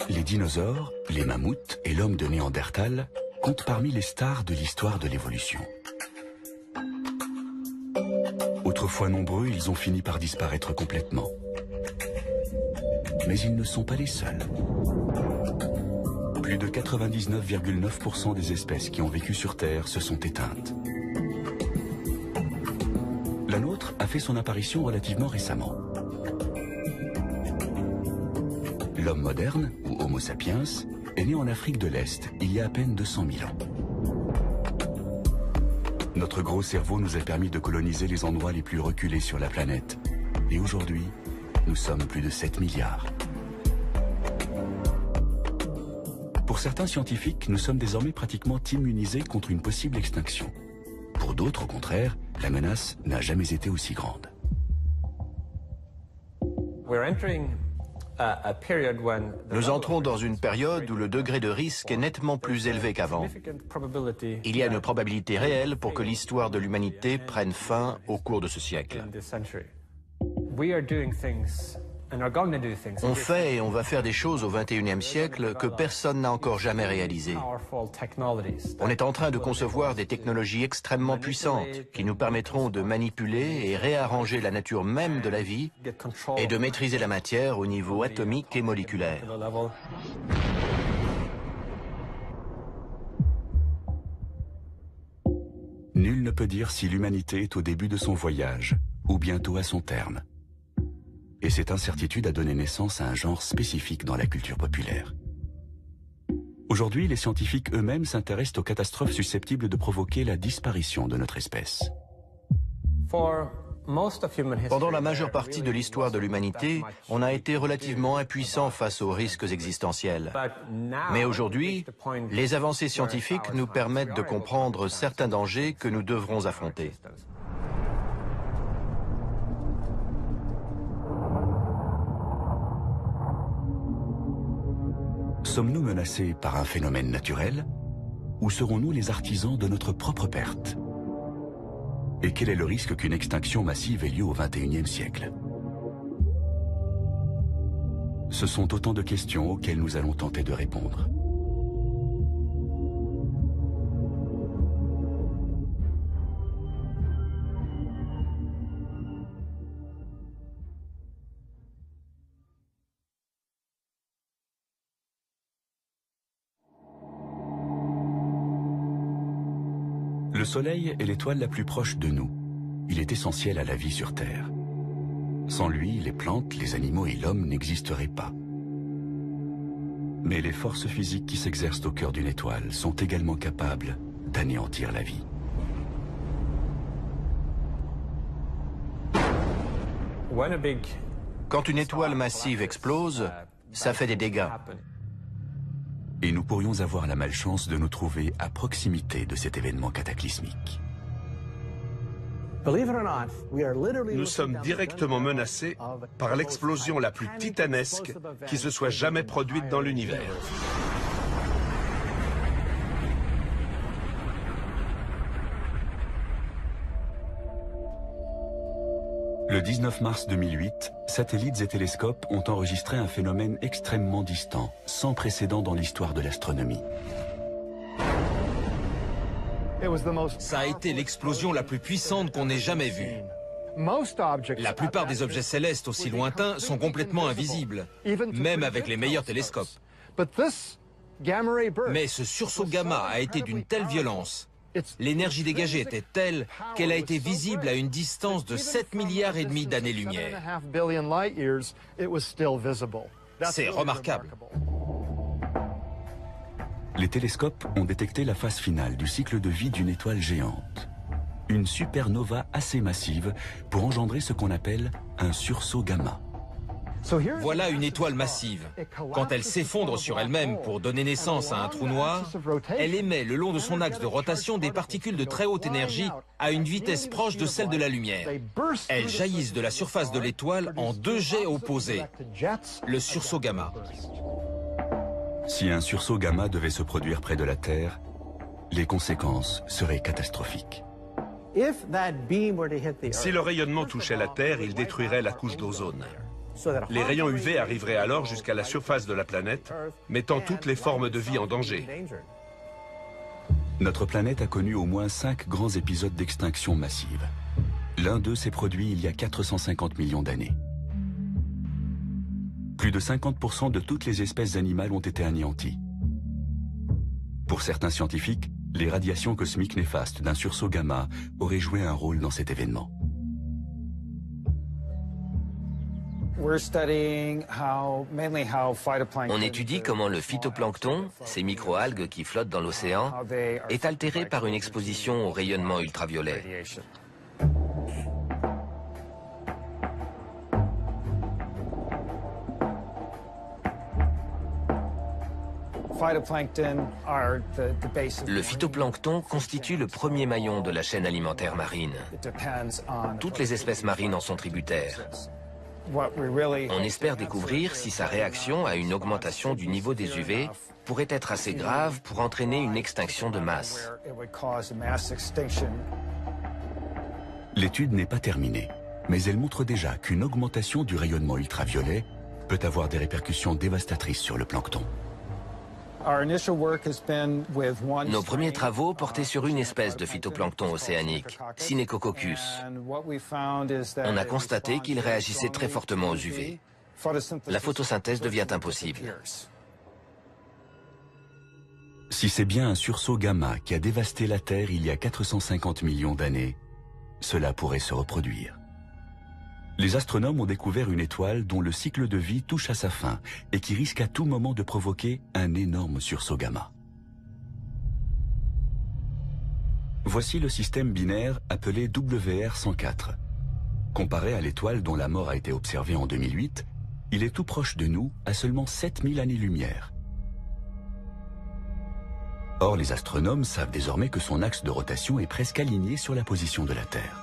Les dinosaures, les mammouths et l'homme de Néandertal comptent parmi les stars de l'histoire de l'évolution. Autrefois nombreux, ils ont fini par disparaître complètement. Mais ils ne sont pas les seuls. Plus de 99,9% des espèces qui ont vécu sur Terre se sont éteintes. La nôtre a fait son apparition relativement récemment. L'homme moderne, ou Homo sapiens, est né en Afrique de l'Est il y a à peine 200 000 ans. Notre gros cerveau nous a permis de coloniser les endroits les plus reculés sur la planète. Et aujourd'hui, nous sommes plus de 7 milliards. Pour certains scientifiques, nous sommes désormais pratiquement immunisés contre une possible extinction. Pour d'autres, au contraire, la menace n'a jamais été aussi grande. Nous entrons dans une période où le degré de risque est nettement plus élevé qu'avant. Il y a une probabilité réelle pour que l'histoire de l'humanité prenne fin au cours de ce siècle. On fait et on va faire des choses au XXIe siècle que personne n'a encore jamais réalisées. On est en train de concevoir des technologies extrêmement puissantes qui nous permettront de manipuler et réarranger la nature même de la vie et de maîtriser la matière au niveau atomique et moléculaire. Nul ne peut dire si l'humanité est au début de son voyage ou bientôt à son terme. Et cette incertitude a donné naissance à un genre spécifique dans la culture populaire. Aujourd'hui, les scientifiques eux-mêmes s'intéressent aux catastrophes susceptibles de provoquer la disparition de notre espèce. Pendant la majeure partie de l'histoire de l'humanité, on a été relativement impuissant face aux risques existentiels. Mais aujourd'hui, les avancées scientifiques nous permettent de comprendre certains dangers que nous devrons affronter. Sommes-nous menacés par un phénomène naturel ou serons-nous les artisans de notre propre perte? Et quel est le risque qu'une extinction massive ait lieu au XXIe siècle? Ce sont autant de questions auxquelles nous allons tenter de répondre. Le Soleil est l'étoile la plus proche de nous. Il est essentiel à la vie sur Terre. Sans lui, les plantes, les animaux et l'homme n'existeraient pas. Mais les forces physiques qui s'exercent au cœur d'une étoile sont également capables d'anéantir la vie. Quand une étoile massive explose, ça fait des dégâts. Et nous pourrions avoir la malchance de nous trouver à proximité de cet événement cataclysmique. Nous sommes directement menacés par l'explosion la plus titanesque qui se soit jamais produite dans l'univers. Le 19 mars 2008, satellites et télescopes ont enregistré un phénomène extrêmement distant, sans précédent dans l'histoire de l'astronomie. Ça a été l'explosion la plus puissante qu'on ait jamais vue. La plupart des objets célestes aussi lointains sont complètement invisibles, même avec les meilleurs télescopes. Mais ce sursaut gamma a été d'une telle violence. L'énergie dégagée était telle qu'elle a été visible à une distance de 7,5 milliards d'années-lumière. C'est remarquable. Les télescopes ont détecté la phase finale du cycle de vie d'une étoile géante. Une supernova assez massive pour engendrer ce qu'on appelle un sursaut gamma. Voilà une étoile massive. Quand elle s'effondre sur elle-même pour donner naissance à un trou noir, elle émet le long de son axe de rotation des particules de très haute énergie à une vitesse proche de celle de la lumière. Elles jaillissent de la surface de l'étoile en deux jets opposés, le sursaut gamma. Si un sursaut gamma devait se produire près de la Terre, les conséquences seraient catastrophiques. Si le rayonnement touchait la Terre, il détruirait la couche d'ozone. Les rayons UV arriveraient alors jusqu'à la surface de la planète, mettant toutes les formes de vie en danger. Notre planète a connu au moins 5 grands épisodes d'extinction massive. L'un d'eux s'est produit il y a 450 millions d'années. Plus de 50% de toutes les espèces animales ont été anéanties. Pour certains scientifiques, les radiations cosmiques néfastes d'un sursaut gamma auraient joué un rôle dans cet événement. On étudie comment le phytoplancton, ces microalgues qui flottent dans l'océan, est altéré par une exposition au rayonnement ultraviolet. Le phytoplancton constitue le premier maillon de la chaîne alimentaire marine. Toutes les espèces marines en sont tributaires. On espère découvrir si sa réaction à une augmentation du niveau des UV pourrait être assez grave pour entraîner une extinction de masse. L'étude n'est pas terminée, mais elle montre déjà qu'une augmentation du rayonnement ultraviolet peut avoir des répercussions dévastatrices sur le plancton. Nos premiers travaux portaient sur une espèce de phytoplancton océanique, Synechococcus. On a constaté qu'il réagissait très fortement aux UV. La photosynthèse devient impossible. Si c'est bien un sursaut gamma qui a dévasté la Terre il y a 450 millions d'années, cela pourrait se reproduire. Les astronomes ont découvert une étoile dont le cycle de vie touche à sa fin et qui risque à tout moment de provoquer un énorme sursaut gamma. Voici le système binaire appelé WR104. Comparé à l'étoile dont la mort a été observée en 2008, il est tout proche de nous à seulement 7000 années-lumière. Or, les astronomes savent désormais que son axe de rotation est presque aligné sur la position de la Terre.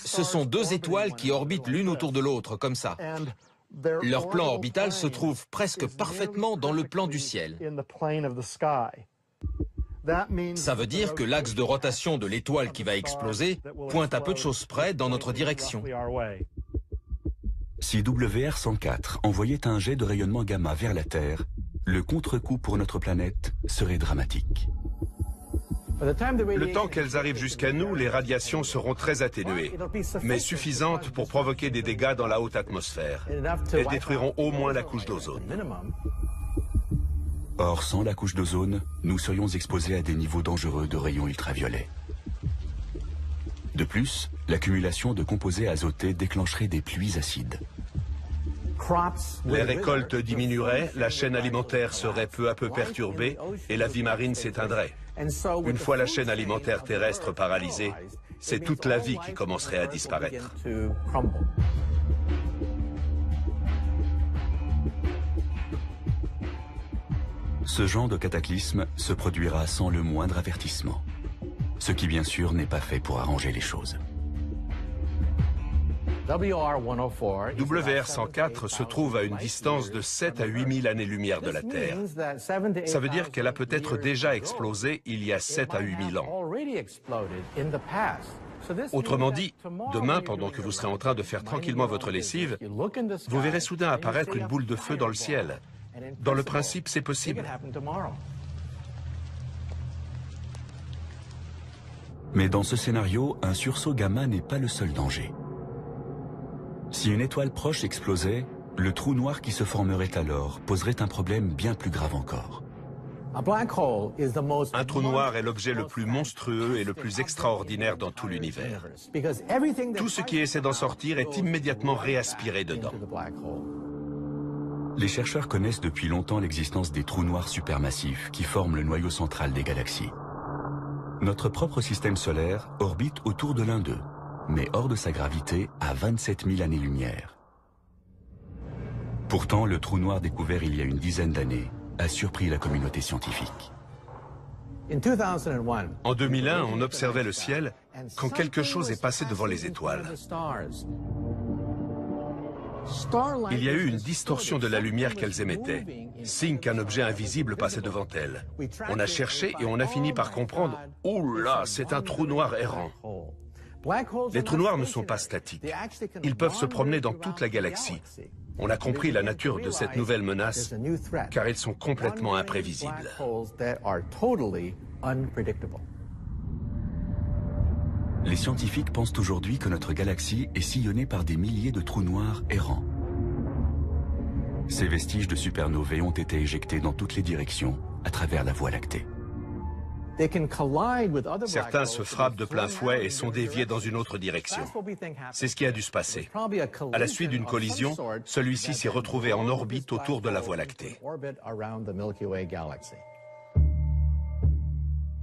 Ce sont deux étoiles qui orbitent l'une autour de l'autre, comme ça. Leur plan orbital se trouve presque parfaitement dans le plan du ciel. Ça veut dire que l'axe de rotation de l'étoile qui va exploser pointe à peu de choses près dans notre direction. Si WR104 envoyait un jet de rayonnement gamma vers la Terre, le contre-coup pour notre planète serait dramatique. Le temps qu'elles arrivent jusqu'à nous, les radiations seront très atténuées, mais suffisantes pour provoquer des dégâts dans la haute atmosphère. Elles détruiront au moins la couche d'ozone. Or, sans la couche d'ozone, nous serions exposés à des niveaux dangereux de rayons ultraviolets. De plus, l'accumulation de composés azotés déclencherait des pluies acides. Les récoltes diminueraient, la chaîne alimentaire serait peu à peu perturbée et la vie marine s'éteindrait. Une fois la chaîne alimentaire terrestre paralysée, c'est toute la vie qui commencerait à disparaître. Ce genre de cataclysme se produira sans le moindre avertissement, ce qui bien sûr n'est pas fait pour arranger les choses. WR104 se trouve à une distance de 7 à 8000 années-lumière de la Terre. Ça veut dire qu'elle a peut-être déjà explosé il y a 7 à 8000 ans. Autrement dit, demain, pendant que vous serez en train de faire tranquillement votre lessive, vous verrez soudain apparaître une boule de feu dans le ciel. Dans le principe, c'est possible. Mais dans ce scénario, un sursaut gamma n'est pas le seul danger. Si une étoile proche explosait, le trou noir qui se formerait alors poserait un problème bien plus grave encore. Un trou noir est l'objet le plus monstrueux et le plus extraordinaire dans tout l'univers. Tout ce qui essaie d'en sortir est immédiatement réaspiré dedans. Les chercheurs connaissent depuis longtemps l'existence des trous noirs supermassifs qui forment le noyau central des galaxies. Notre propre système solaire orbite autour de l'un d'eux, mais hors de sa gravité à 27 000 années-lumière. Pourtant, le trou noir découvert il y a une dizaine d'années a surpris la communauté scientifique. En 2001, on observait le ciel quand quelque chose est passé devant les étoiles. Il y a eu une distorsion de la lumière qu'elles émettaient, signe qu'un objet invisible passait devant elles. On a cherché et on a fini par comprendre « Ouh là, c'est un trou noir errant ». Les trous noirs ne sont pas statiques. Ils peuvent se promener dans toute la galaxie. On a compris la nature de cette nouvelle menace, car ils sont complètement imprévisibles. Les scientifiques pensent aujourd'hui que notre galaxie est sillonnée par des milliers de trous noirs errants. Ces vestiges de supernovae ont été éjectés dans toutes les directions à travers la Voie lactée. Certains se frappent de plein fouet et sont déviés dans une autre direction. C'est ce qui a dû se passer. À la suite d'une collision, celui-ci s'est retrouvé en orbite autour de la Voie lactée.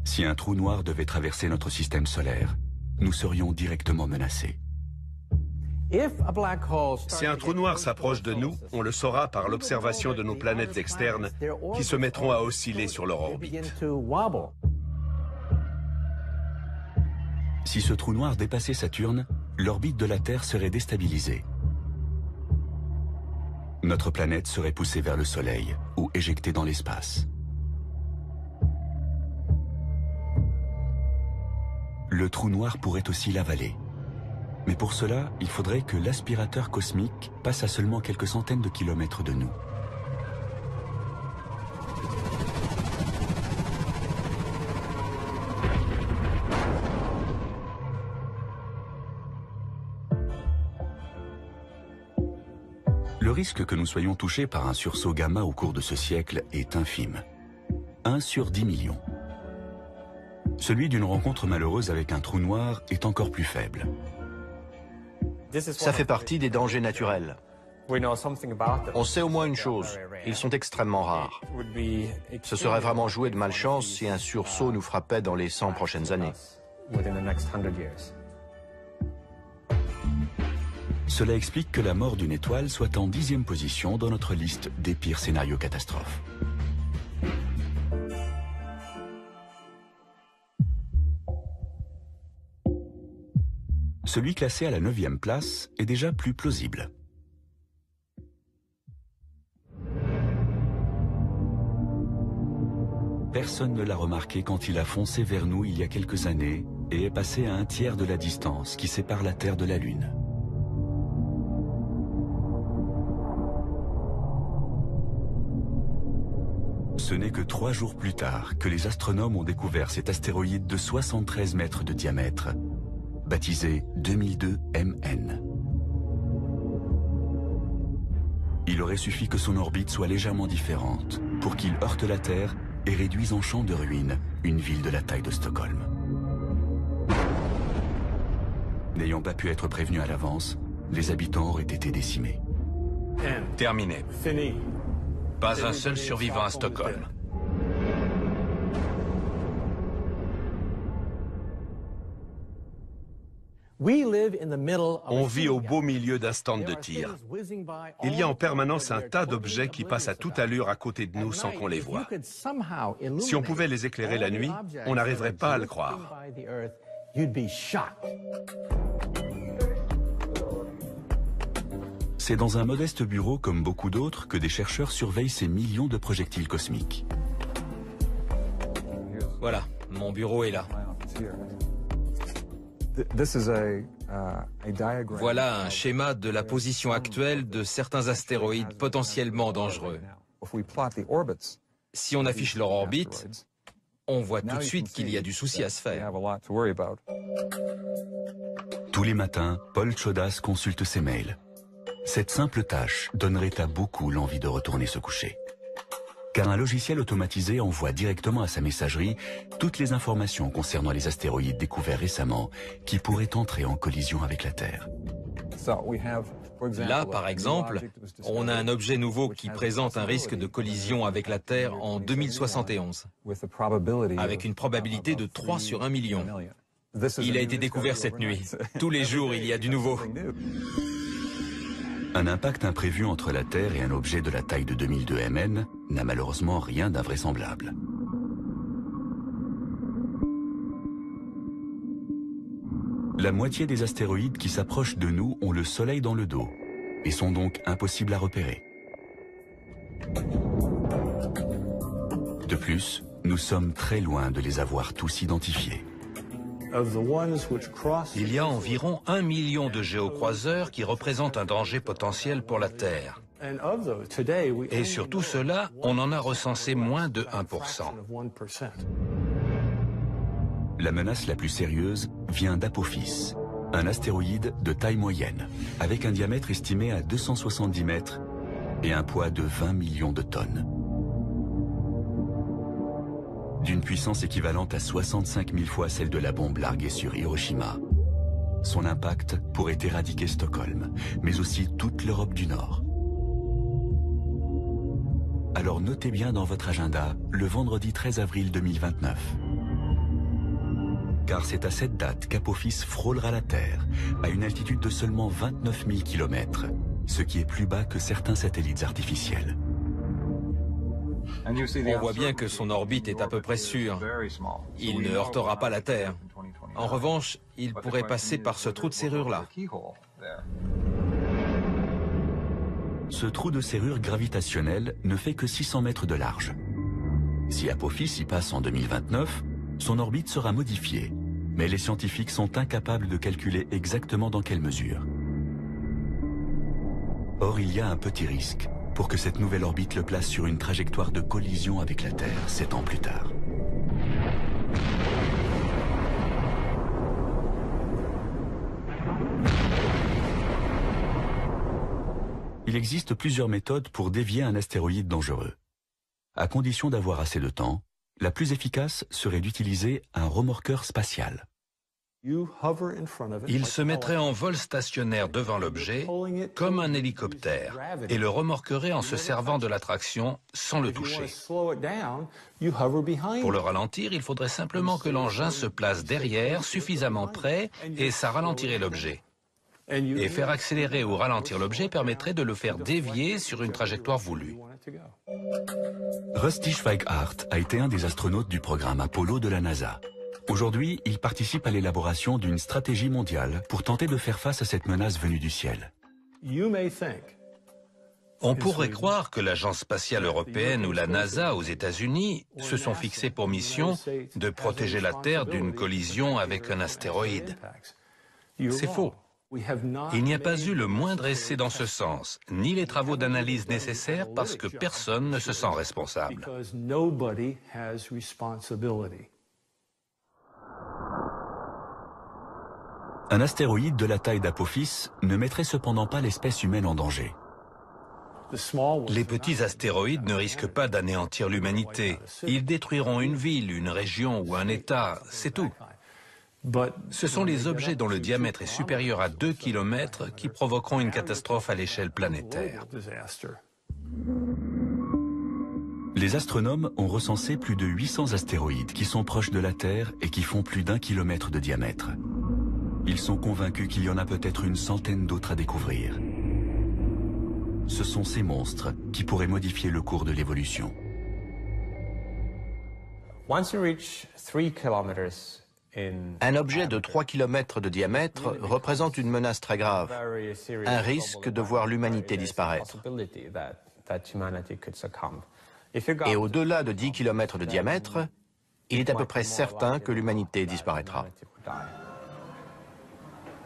Si un trou noir devait traverser notre système solaire, nous serions directement menacés. Si un trou noir s'approche de nous, on le saura par l'observation de nos planètes externes qui se mettront à osciller sur leur orbite. Si ce trou noir dépassait Saturne, l'orbite de la Terre serait déstabilisée. Notre planète serait poussée vers le Soleil ou éjectée dans l'espace. Le trou noir pourrait aussi l'avaler. Mais pour cela, il faudrait que l'aspirateur cosmique passe à seulement quelques centaines de kilomètres de nous. Le risque que nous soyons touchés par un sursaut gamma au cours de ce siècle est infime. 1 sur 10 millions. Celui d'une rencontre malheureuse avec un trou noir est encore plus faible. Ça fait partie des dangers naturels. On sait au moins une chose, ils sont extrêmement rares. Ce serait vraiment jouer de malchance si un sursaut nous frappait dans les 100 prochaines années. Cela explique que la mort d'une étoile soit en 10e position dans notre liste des pires scénarios catastrophes. Celui classé à la 9e place est déjà plus plausible. Personne ne l'a remarqué quand il a foncé vers nous il y a quelques années et est passé à 1/3 de la distance qui sépare la Terre de la Lune. Ce n'est que 3 jours plus tard que les astronomes ont découvert cet astéroïde de 73 mètres de diamètre, baptisé 2002 MN. Il aurait suffi que son orbite soit légèrement différente pour qu'il heurte la Terre et réduise en champ de ruines une ville de la taille de Stockholm. N'ayant pas pu être prévenus à l'avance, les habitants auraient été décimés. Terminé. Pas un seul survivant à Stockholm. On vit au beau milieu d'un stand de tir. Il y a en permanence un tas d'objets qui passent à toute allure à côté de nous sans qu'on les voie. Si on pouvait les éclairer la nuit, on n'arriverait pas à le croire. C'est dans un modeste bureau comme beaucoup d'autres que des chercheurs surveillent ces millions de projectiles cosmiques. Voilà, mon bureau est là. Voilà un schéma de la position actuelle de certains astéroïdes potentiellement dangereux. Si on affiche leur orbite, on voit tout de suite qu'il y a du souci à se faire. Tous les matins, Paul Chodas consulte ses mails. Cette simple tâche donnerait à beaucoup l'envie de retourner se coucher. Car un logiciel automatisé envoie directement à sa messagerie toutes les informations concernant les astéroïdes découverts récemment qui pourraient entrer en collision avec la Terre. Là, par exemple, on a un objet nouveau qui présente un risque de collision avec la Terre en 2071, avec une probabilité de 3 sur 1 million. Il a été découvert cette nuit. Tous les jours, il y a du nouveau. Un impact imprévu entre la Terre et un objet de la taille de 2002 MN n'a malheureusement rien d'invraisemblable. La moitié des astéroïdes qui s'approchent de nous ont le Soleil dans le dos et sont donc impossibles à repérer. De plus, nous sommes très loin de les avoir tous identifiés. Il y a environ 1 million de géocroiseurs qui représentent un danger potentiel pour la Terre. Et sur tout cela, on en a recensé moins de 1%. La menace la plus sérieuse vient d'Apophis, un astéroïde de taille moyenne, avec un diamètre estimé à 270 mètres et un poids de 20 millions de tonnes. D'une puissance équivalente à 65 000 fois celle de la bombe larguée sur Hiroshima. Son impact pourrait éradiquer Stockholm, mais aussi toute l'Europe du Nord. Alors notez bien dans votre agenda le vendredi 13 avril 2029. Car c'est à cette date qu'Apophis frôlera la Terre, à une altitude de seulement 29 000 km, ce qui est plus bas que certains satellites artificiels. On voit bien que son orbite est à peu près sûre. Il ne heurtera pas la Terre. En revanche, il pourrait passer par ce trou de serrure-là. Ce trou de serrure gravitationnel ne fait que 600 mètres de large. Si Apophis y passe en 2029, son orbite sera modifiée, mais les scientifiques sont incapables de calculer exactement dans quelle mesure. Or, il y a un petit risque pour que cette nouvelle orbite le place sur une trajectoire de collision avec la Terre 7 ans plus tard. Il existe plusieurs méthodes pour dévier un astéroïde dangereux. À condition d'avoir assez de temps, la plus efficace serait d'utiliser un remorqueur spatial. Il se mettrait en vol stationnaire devant l'objet, comme un hélicoptère, et le remorquerait en se servant de l'attraction sans le toucher. Pour le ralentir, il faudrait simplement que l'engin se place derrière, suffisamment près, et ça ralentirait l'objet. Et faire accélérer ou ralentir l'objet permettrait de le faire dévier sur une trajectoire voulue. Rusty Schweighardt a été un des astronautes du programme Apollo de la NASA. Aujourd'hui, il participe à l'élaboration d'une stratégie mondiale pour tenter de faire face à cette menace venue du ciel. On pourrait croire que l'Agence spatiale européenne ou la NASA aux États-Unis se sont fixés pour mission de protéger la Terre d'une collision avec un astéroïde. C'est faux. Il n'y a pas eu le moindre essai dans ce sens, ni les travaux d'analyse nécessaires parce que personne ne se sent responsable. Un astéroïde de la taille d'Apophis ne mettrait cependant pas l'espèce humaine en danger. Les petits astéroïdes ne risquent pas d'anéantir l'humanité. Ils détruiront une ville, une région ou un État, c'est tout. Ce sont les objets dont le diamètre est supérieur à 2 km qui provoqueront une catastrophe à l'échelle planétaire. Les astronomes ont recensé plus de 800 astéroïdes qui sont proches de la Terre et qui font plus d'1 kilomètre de diamètre. Ils sont convaincus qu'il y en a peut-être une centaine d'autres à découvrir. Ce sont ces monstres qui pourraient modifier le cours de l'évolution. Un objet de 3 km de diamètre représente une menace très grave, un risque de voir l'humanité disparaître. Et au-delà de 10 km de diamètre, il est à peu près certain que l'humanité disparaîtra.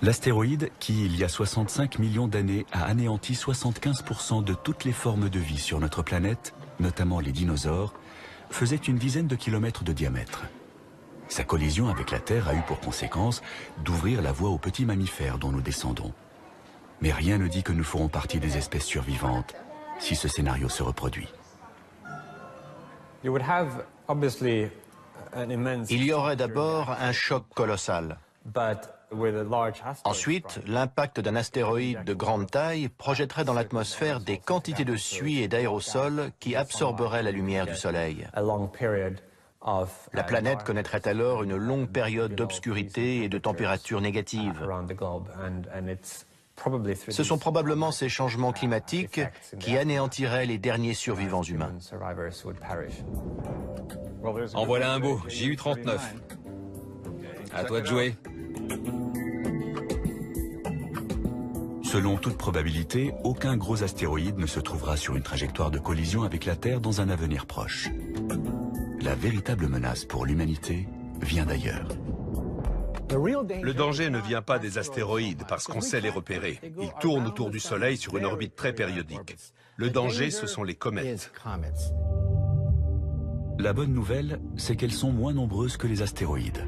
L'astéroïde, qui il y a 65 millions d'années a anéanti 75% de toutes les formes de vie sur notre planète, notamment les dinosaures, faisait une dizaine de kilomètres de diamètre. Sa collision avec la Terre a eu pour conséquence d'ouvrir la voie aux petits mammifères dont nous descendons. Mais rien ne dit que nous ferons partie des espèces survivantes si ce scénario se reproduit. Il y aurait d'abord un choc colossal. Ensuite, l'impact d'un astéroïde de grande taille projetterait dans l'atmosphère des quantités de suie et d'aérosols qui absorberaient la lumière du Soleil. La planète connaîtrait alors une longue période d'obscurité et de température négative. Ce sont probablement ces changements climatiques qui anéantiraient les derniers survivants humains. En voilà un beau, JU-39. À toi de jouer. Selon toute probabilité, aucun gros astéroïde ne se trouvera sur une trajectoire de collision avec la Terre dans un avenir proche. La véritable menace pour l'humanité vient d'ailleurs. Le danger ne vient pas des astéroïdes parce qu'on sait les repérer. Ils tournent autour du Soleil sur une orbite très périodique. Le danger, ce sont les comètes. La bonne nouvelle, c'est qu'elles sont moins nombreuses que les astéroïdes.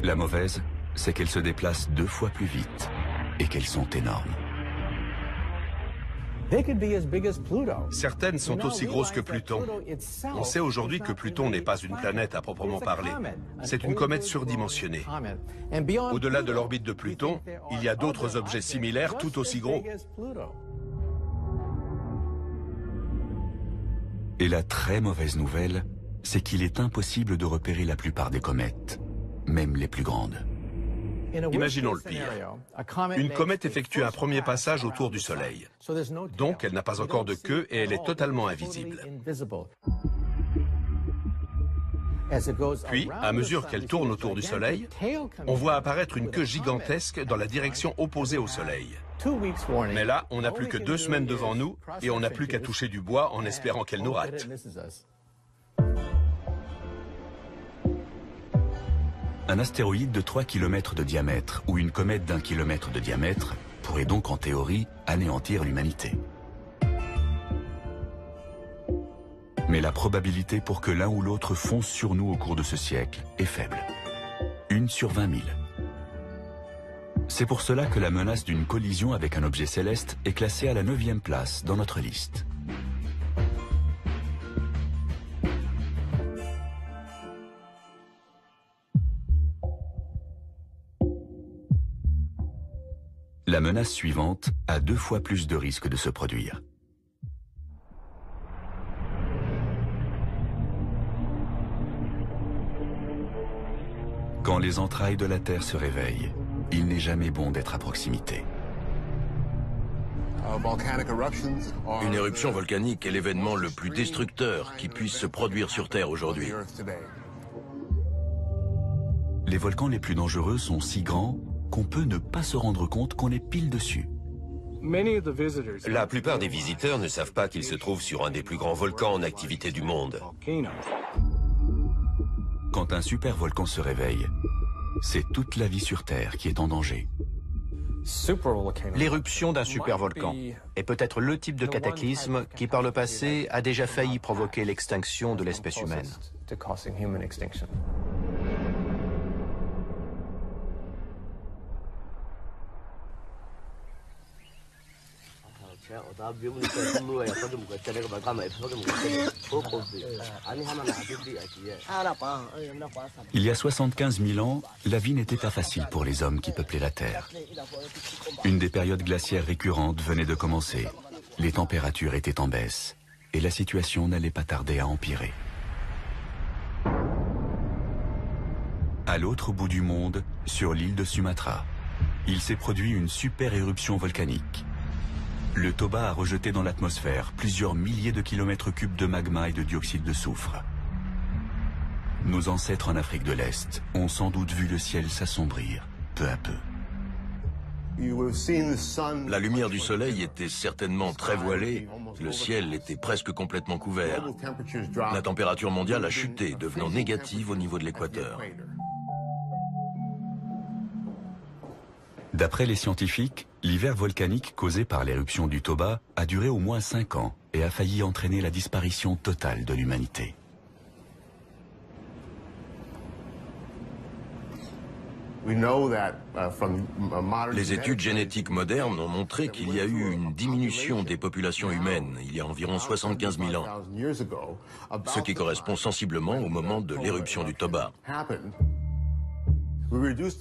La mauvaise, c'est qu'elles se déplacent 2 fois plus vite et qu'elles sont énormes. Certaines sont aussi grosses que Pluton. On sait aujourd'hui que Pluton n'est pas une planète à proprement parler. C'est une comète surdimensionnée. Au-delà de l'orbite de Pluton, il y a d'autres objets similaires tout aussi gros. Et la très mauvaise nouvelle, c'est qu'il est impossible de repérer la plupart des comètes, même les plus grandes. Imaginons le pire. Une comète effectue un premier passage autour du Soleil. Donc, elle n'a pas encore de queue et elle est totalement invisible. Puis, à mesure qu'elle tourne autour du Soleil, on voit apparaître une queue gigantesque dans la direction opposée au Soleil. Mais là, on n'a plus que 2 semaines devant nous et on n'a plus qu'à toucher du bois en espérant qu'elle nous rate. Un astéroïde de 3 km de diamètre ou une comète d'1 km de diamètre pourrait donc en théorie anéantir l'humanité. Mais la probabilité pour que l'un ou l'autre fonce sur nous au cours de ce siècle est faible. 1 sur 20 000. C'est pour cela que la menace d'une collision avec un objet céleste est classée à la 9e place dans notre liste. La menace suivante a 2 fois plus de risques de se produire. Quand les entrailles de la Terre se réveillent, il n'est jamais bon d'être à proximité. Une éruption volcanique est l'événement le plus destructeur qui puisse se produire sur Terre aujourd'hui. Les volcans les plus dangereux sont si grands qu'on peut ne pas se rendre compte qu'on est pile dessus. La plupart des visiteurs ne savent pas qu'ils se trouvent sur un des plus grands volcans en activité du monde. Quand un supervolcan se réveille, c'est toute la vie sur Terre qui est en danger. L'éruption d'un supervolcan est peut-être le type de cataclysme qui par le passé a déjà failli provoquer l'extinction de l'espèce humaine. Il y a 75 000 ans, la vie n'était pas facile pour les hommes qui peuplaient la Terre. Une des périodes glaciaires récurrentes venait de commencer. Les températures étaient en baisse et la situation n'allait pas tarder à empirer. À l'autre bout du monde, sur l'île de Sumatra, il s'est produit une super éruption volcanique. Le Toba a rejeté dans l'atmosphère plusieurs milliers de kilomètres cubes de magma et de dioxyde de soufre. Nos ancêtres en Afrique de l'Est ont sans doute vu le ciel s'assombrir, peu à peu. La lumière du soleil était certainement très voilée, le ciel était presque complètement couvert. La température mondiale a chuté, devenant négative au niveau de l'équateur. D'après les scientifiques, l'hiver volcanique causé par l'éruption du Toba a duré au moins 5 ans et a failli entraîner la disparition totale de l'humanité. Les études génétiques modernes ont montré qu'il y a eu une diminution des populations humaines il y a environ 75 000 ans, ce qui correspond sensiblement au moment de l'éruption du Toba.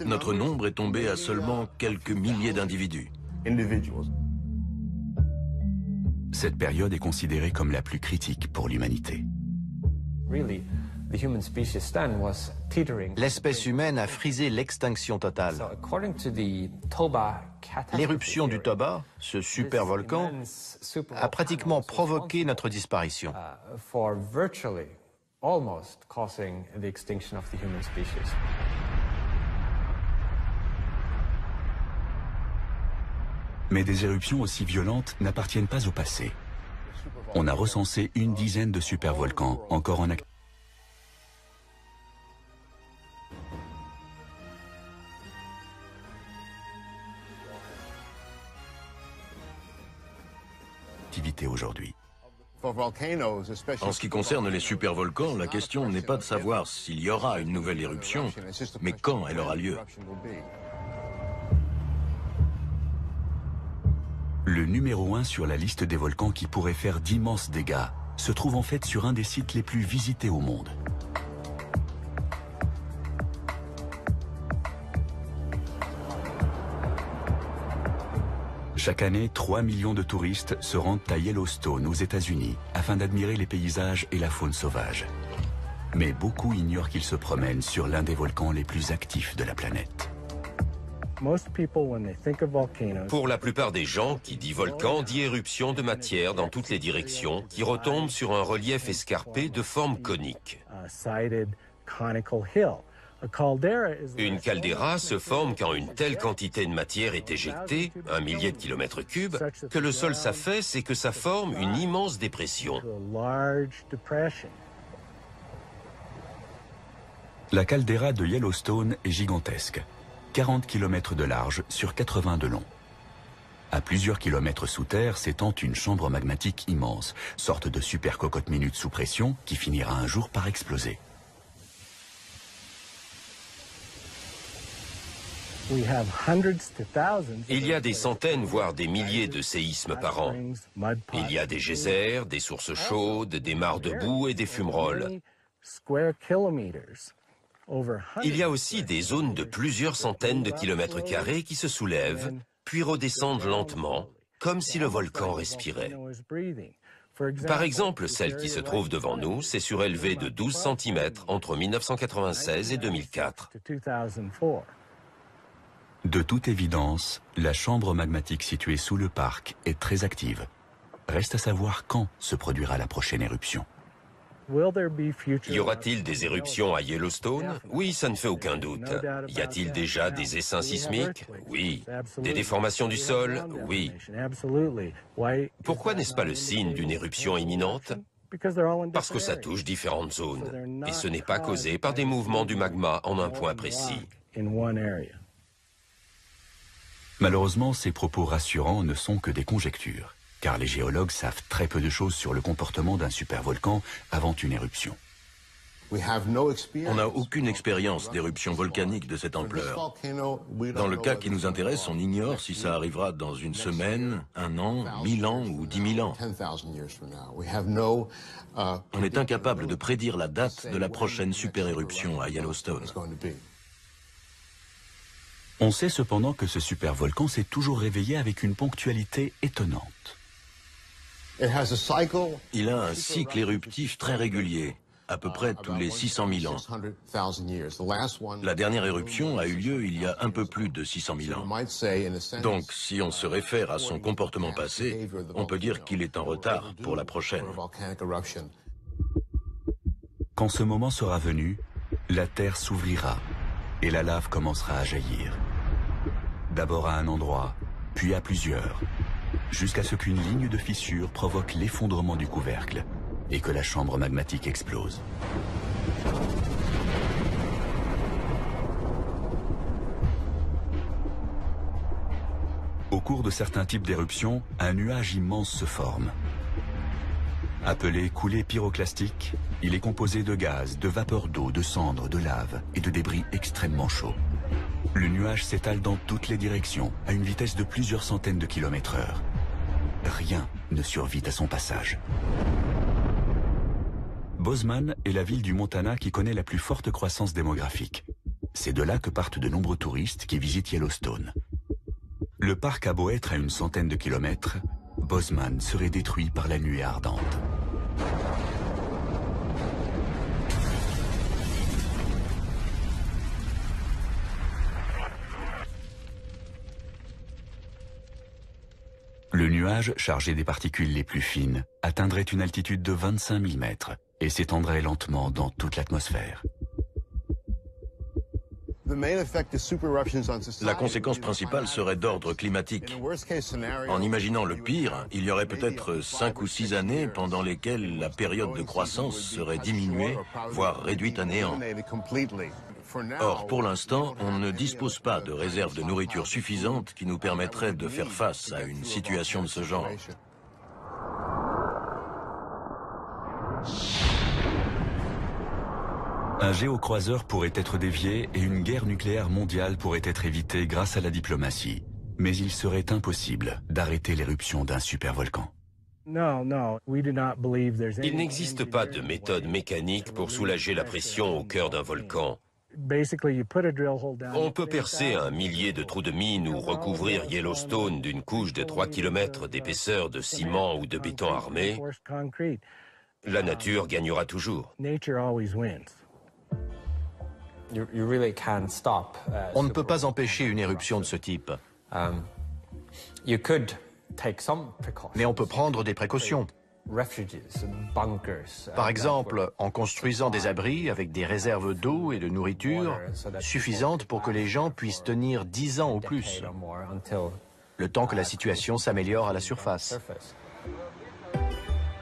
Notre nombre est tombé à seulement quelques milliers d'individus. Cette période est considérée comme la plus critique pour l'humanité. L'espèce humaine a frisé l'extinction totale. L'éruption du Toba, ce supervolcan, a pratiquement provoqué notre disparition. Mais des éruptions aussi violentes n'appartiennent pas au passé. On a recensé une dizaine de supervolcans encore en activité. aujourd'hui. En ce qui concerne les supervolcans, la question n'est pas de savoir s'il y aura une nouvelle éruption, mais quand elle aura lieu. Le numéro 1 sur la liste des volcans qui pourraient faire d'immenses dégâts se trouve en fait sur un des sites les plus visités au monde. Chaque année, 3 millions de touristes se rendent à Yellowstone, aux États-Unis, afin d'admirer les paysages et la faune sauvage. Mais beaucoup ignorent qu'ils se promènent sur l'un des volcans les plus actifs de la planète. Pour la plupart des gens, qui dit volcan, dit éruption de matière dans toutes les directions, qui retombe sur un relief escarpé de forme conique. Une caldeira se forme quand une telle quantité de matière est éjectée, 1 millier de kilomètres cubes, que le sol s'affaisse et que ça forme une immense dépression. La caldeira de Yellowstone est gigantesque, 40 km de large sur 80 de long. À plusieurs kilomètres sous terre s'étend une chambre magmatique immense, sorte de super cocotte minute sous pression qui finira un jour par exploser. Il y a des centaines, voire des milliers de séismes par an. Il y a des geysers, des sources chaudes, des mares de boue et des fumerolles. Il y a aussi des zones de plusieurs centaines de kilomètres carrés qui se soulèvent, puis redescendent lentement, comme si le volcan respirait. Par exemple, celle qui se trouve devant nous s'est surélevée de 12 cm entre 1996 et 2004. De toute évidence, la chambre magmatique située sous le parc est très active. Reste à savoir quand se produira la prochaine éruption. Y aura-t-il des éruptions à Yellowstone? Oui, ça ne fait aucun doute. Y a-t-il déjà des essaims sismiques? Oui. Des déformations du sol? Oui. Pourquoi n'est-ce pas le signe d'une éruption imminente? Parce que ça touche différentes zones. Et ce n'est pas causé par des mouvements du magma en un point précis. Malheureusement, ces propos rassurants ne sont que des conjectures, car les géologues savent très peu de choses sur le comportement d'un supervolcan avant une éruption. On n'a aucune expérience d'éruption volcanique de cette ampleur. Dans le cas qui nous intéresse, on ignore si ça arrivera dans une semaine, 1 an, 1000 ans ou 10 000 ans. On est incapable de prédire la date de la prochaine super-éruption à Yellowstone. On sait cependant que ce supervolcan s'est toujours réveillé avec une ponctualité étonnante. Il a un cycle éruptif très régulier, à peu près tous les 600 000 ans. La dernière éruption a eu lieu il y a un peu plus de 600 000 ans. Donc, si on se réfère à son comportement passé, on peut dire qu'il est en retard pour la prochaine. Quand ce moment sera venu, la Terre s'ouvrira et la lave commencera à jaillir. D'abord à un endroit, puis à plusieurs, jusqu'à ce qu'une ligne de fissure provoque l'effondrement du couvercle et que la chambre magmatique explose. Au cours de certains types d'éruptions, un nuage immense se forme. Appelé coulée pyroclastique, il est composé de gaz, de vapeur d'eau, de cendres, de lave et de débris extrêmement chauds. Le nuage s'étale dans toutes les directions, à une vitesse de plusieurs centaines de kilomètres/heure. Rien ne survit à son passage. Bozeman est la ville du Montana qui connaît la plus forte croissance démographique. C'est de là que partent de nombreux touristes qui visitent Yellowstone. Le parc a beau être à une centaine de kilomètres, Bozeman serait détruit par la nuée ardente. Le nuage, chargé des particules les plus fines, atteindrait une altitude de 25 000 mètres et s'étendrait lentement dans toute l'atmosphère. La conséquence principale serait d'ordre climatique. En imaginant le pire, il y aurait peut-être 5 ou 6 années pendant lesquelles la période de croissance serait diminuée, voire réduite à néant. Or, pour l'instant, on ne dispose pas de réserves de nourriture suffisantes qui nous permettraient de faire face à une situation de ce genre. Un géocroiseur pourrait être dévié et une guerre nucléaire mondiale pourrait être évitée grâce à la diplomatie. Mais il serait impossible d'arrêter l'éruption d'un supervolcan. Il n'existe pas de méthode mécanique pour soulager la pression au cœur d'un volcan. On peut percer un millier de trous de mine ou recouvrir Yellowstone d'une couche de 3 km d'épaisseur de ciment ou de béton armé. La nature gagnera toujours. On ne peut pas empêcher une éruption de ce type. Mais on peut prendre des précautions. Par exemple, en construisant des abris avec des réserves d'eau et de nourriture suffisantes pour que les gens puissent tenir 10 ans ou plus, le temps que la situation s'améliore à la surface.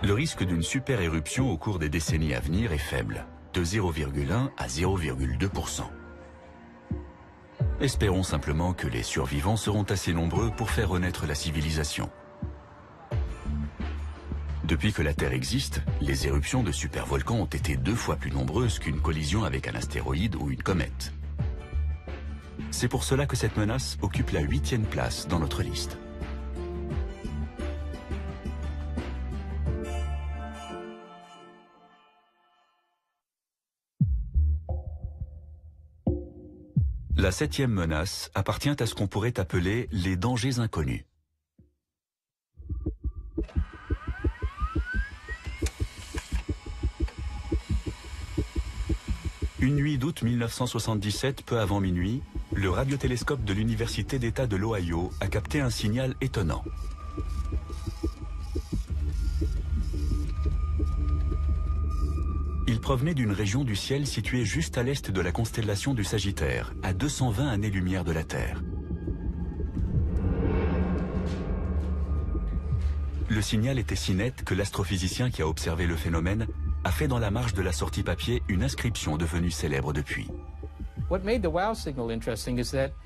Le risque d'une super éruption au cours des décennies à venir est faible, de 0,1 à 0,2%. Espérons simplement que les survivants seront assez nombreux pour faire renaître la civilisation. Depuis que la Terre existe, les éruptions de supervolcans ont été 2 fois plus nombreuses qu'une collision avec un astéroïde ou une comète. C'est pour cela que cette menace occupe la 8e place dans notre liste. La 7e menace appartient à ce qu'on pourrait appeler les dangers inconnus. Une nuit d'août 1977, peu avant minuit, le radiotélescope de l'Université d'État de l'Ohio a capté un signal étonnant. Il provenait d'une région du ciel située juste à l'est de la constellation du Sagittaire, à 220 années-lumière de la Terre. Le signal était si net que l'astrophysicien qui a observé le phénomène a fait dans la marge de la sortie papier une inscription devenue célèbre depuis.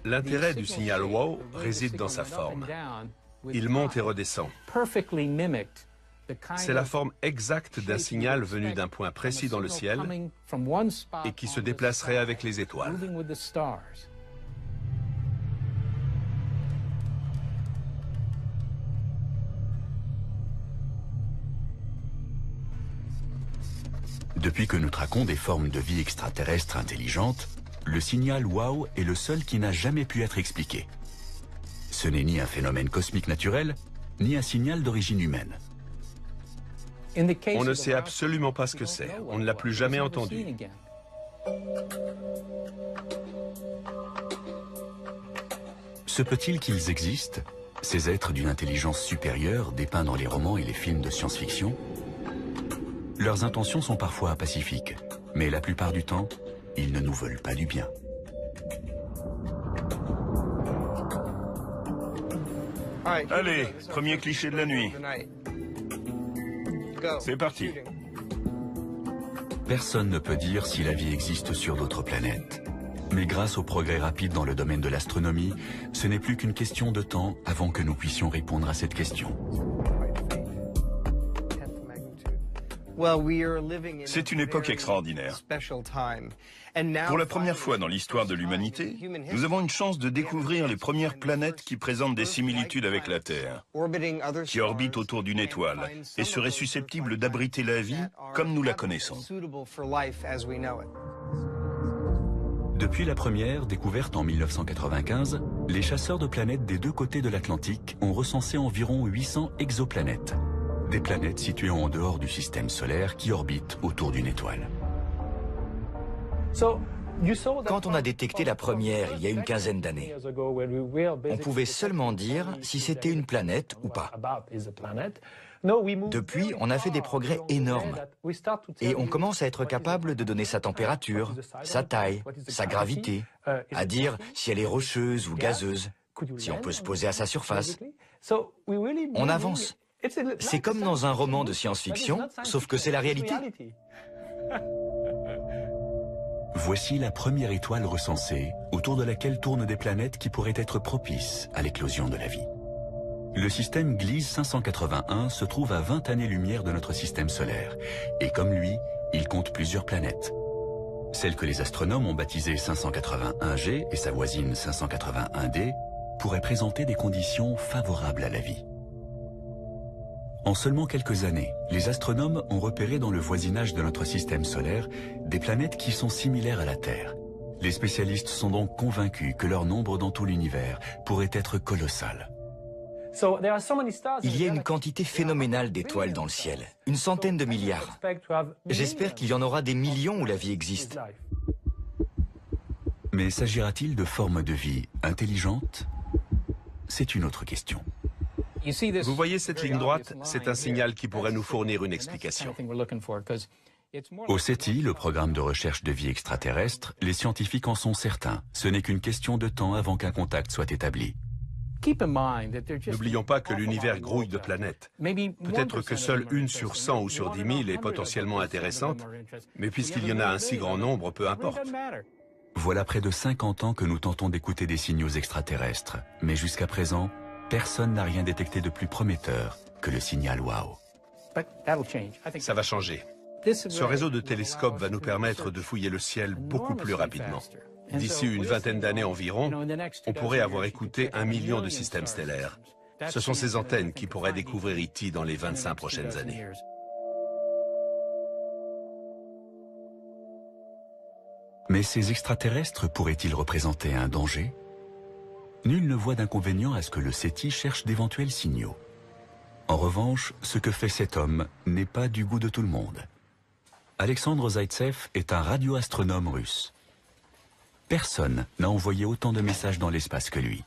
L'intérêt du signal WOW réside dans sa forme. Il monte et redescend. C'est la forme exacte d'un signal venu d'un point précis dans le ciel et qui se déplacerait avec les étoiles. Depuis que nous traquons des formes de vie extraterrestres intelligentes, le signal WOW est le seul qui n'a jamais pu être expliqué. Ce n'est ni un phénomène cosmique naturel, ni un signal d'origine humaine. On ne sait absolument pas ce que c'est. On ne l'a plus jamais entendu. Se peut-il qu'ils existent, ces êtres d'une intelligence supérieure dépeints dans les romans et les films de science-fiction? Leurs intentions sont parfois pacifiques, mais la plupart du temps, ils ne nous veulent pas du bien. Allez, premier cliché de la nuit. C'est parti. Personne ne peut dire si la vie existe sur d'autres planètes. Mais grâce au progrès rapide dans le domaine de l'astronomie, ce n'est plus qu'une question de temps avant que nous puissions répondre à cette question. C'est une époque extraordinaire. Pour la première fois dans l'histoire de l'humanité, nous avons une chance de découvrir les premières planètes qui présentent des similitudes avec la Terre, qui orbitent autour d'une étoile et seraient susceptibles d'abriter la vie comme nous la connaissons. Depuis la première, découverte en 1995, les chasseurs de planètes des 2 côtés de l'Atlantique ont recensé environ 800 exoplanètes. Des planètes situées en dehors du système solaire qui orbitent autour d'une étoile. Quand on a détecté la première il y a une quinzaine d'années, on pouvait seulement dire si c'était une planète ou pas. Depuis, on a fait des progrès énormes et on commence à être capable de donner sa température, sa taille, sa gravité, à dire si elle est rocheuse ou gazeuse, si on peut se poser à sa surface. On avance. C'est comme dans un roman de science-fiction, sauf que c'est la réalité. Voici la première étoile recensée, autour de laquelle tournent des planètes qui pourraient être propices à l'éclosion de la vie. Le système Gliese 581 se trouve à 20 années-lumière de notre système solaire, et comme lui, il compte plusieurs planètes. Celle que les astronomes ont baptisée 581G et sa voisine 581D pourrait présenter des conditions favorables à la vie. En seulement quelques années, les astronomes ont repéré dans le voisinage de notre système solaire des planètes qui sont similaires à la Terre. Les spécialistes sont donc convaincus que leur nombre dans tout l'univers pourrait être colossal. Il y a une quantité phénoménale d'étoiles dans le ciel, une centaine de milliards. J'espère qu'il y en aura des millions où la vie existe. Mais s'agira-t-il de formes de vie intelligentes? C'est une autre question. Vous voyez cette ligne droite? C'est un signal qui pourrait nous fournir une explication. Au SETI, le programme de recherche de vie extraterrestre, les scientifiques en sont certains. Ce n'est qu'une question de temps avant qu'un contact soit établi. N'oublions pas que l'univers grouille de planètes. Peut-être que seule une sur 100 ou sur 10 000 est potentiellement intéressante, mais puisqu'il y en a un si grand nombre, peu importe. Voilà près de 50 ans que nous tentons d'écouter des signaux extraterrestres, mais jusqu'à présent, personne n'a rien détecté de plus prometteur que le signal WOW. Ça va changer. Ce réseau de télescopes va nous permettre de fouiller le ciel beaucoup plus rapidement. D'ici une vingtaine d'années environ, on pourrait avoir écouté 1 million de systèmes stellaires. Ce sont ces antennes qui pourraient découvrir E.T. dans les 25 prochaines années. Mais ces extraterrestres pourraient-ils représenter un danger? Nul ne voit d'inconvénient à ce que le SETI cherche d'éventuels signaux. En revanche, ce que fait cet homme n'est pas du goût de tout le monde. Alexandre Zaitsev est un radioastronome russe. Personne n'a envoyé autant de messages dans l'espace que lui.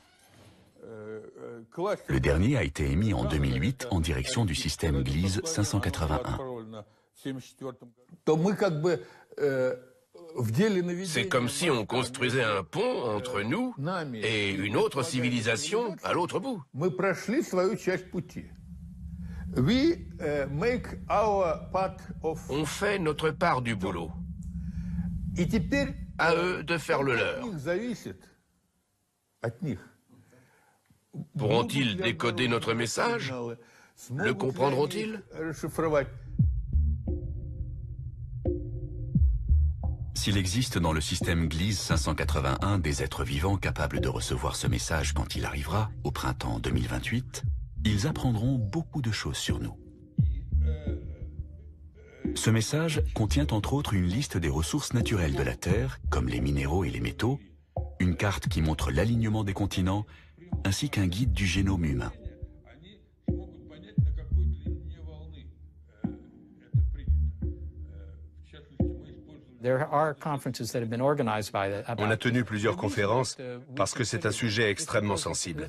Le dernier a été émis en 2008 en direction du système Gliese 581. C'est comme si on construisait un pont entre nous et une autre civilisation à l'autre bout. On fait notre part du boulot. À eux de faire le leur. Pourront-ils décoder notre message? Le comprendront-ils? S'il existe dans le système Gliese 581 des êtres vivants capables de recevoir ce message quand il arrivera, au printemps 2028, ils apprendront beaucoup de choses sur nous. Ce message contient entre autres une liste des ressources naturelles de la Terre, comme les minéraux et les métaux, une carte qui montre l'alignement des continents, ainsi qu'un guide du génome humain. On a tenu plusieurs conférences parce que c'est un sujet extrêmement sensible.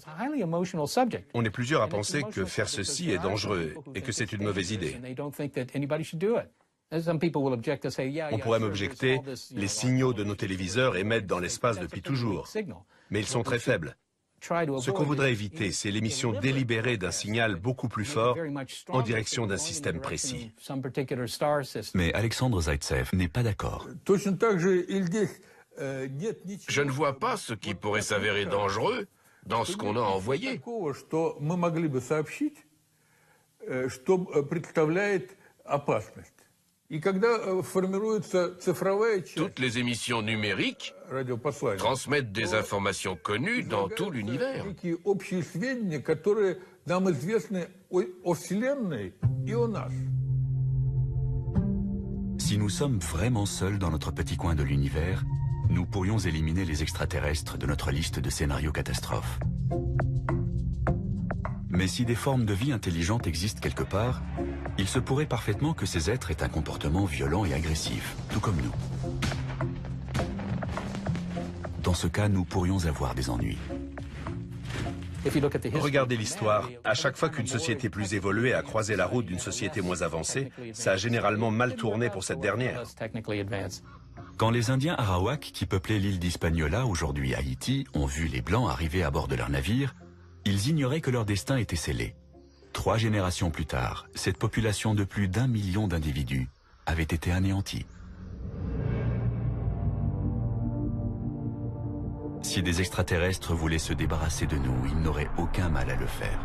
On est plusieurs à penser que faire ceci est dangereux et que c'est une mauvaise idée. On pourrait m'objecter, les signaux de nos téléviseurs émettent dans l'espace depuis toujours, mais ils sont très faibles. Ce qu'on voudrait éviter, c'est l'émission délibérée d'un signal beaucoup plus fort en direction d'un système précis. Mais Alexandre Zaitsev n'est pas d'accord. Je ne vois pas ce qui pourrait s'avérer dangereux dans ce qu'on a envoyé. Toutes les émissions numériques transmettent des informations connues dans tout l'univers. Si nous sommes vraiment seuls dans notre petit coin de l'univers, nous pourrions éliminer les extraterrestres de notre liste de scénarios catastrophes. Mais si des formes de vie intelligentes existent quelque part, il se pourrait parfaitement que ces êtres aient un comportement violent et agressif, tout comme nous. Dans ce cas, nous pourrions avoir des ennuis. Regardez l'histoire. À chaque fois qu'une société plus évoluée a croisé la route d'une société moins avancée, ça a généralement mal tourné pour cette dernière. Quand les Indiens Arawak qui peuplaient l'île d'Hispaniola, aujourd'hui Haïti, ont vu les Blancs arriver à bord de leur navire, ils ignoraient que leur destin était scellé. 3 générations plus tard, cette population de plus d'1 million d'individus avait été anéantie. Si des extraterrestres voulaient se débarrasser de nous, ils n'auraient aucun mal à le faire.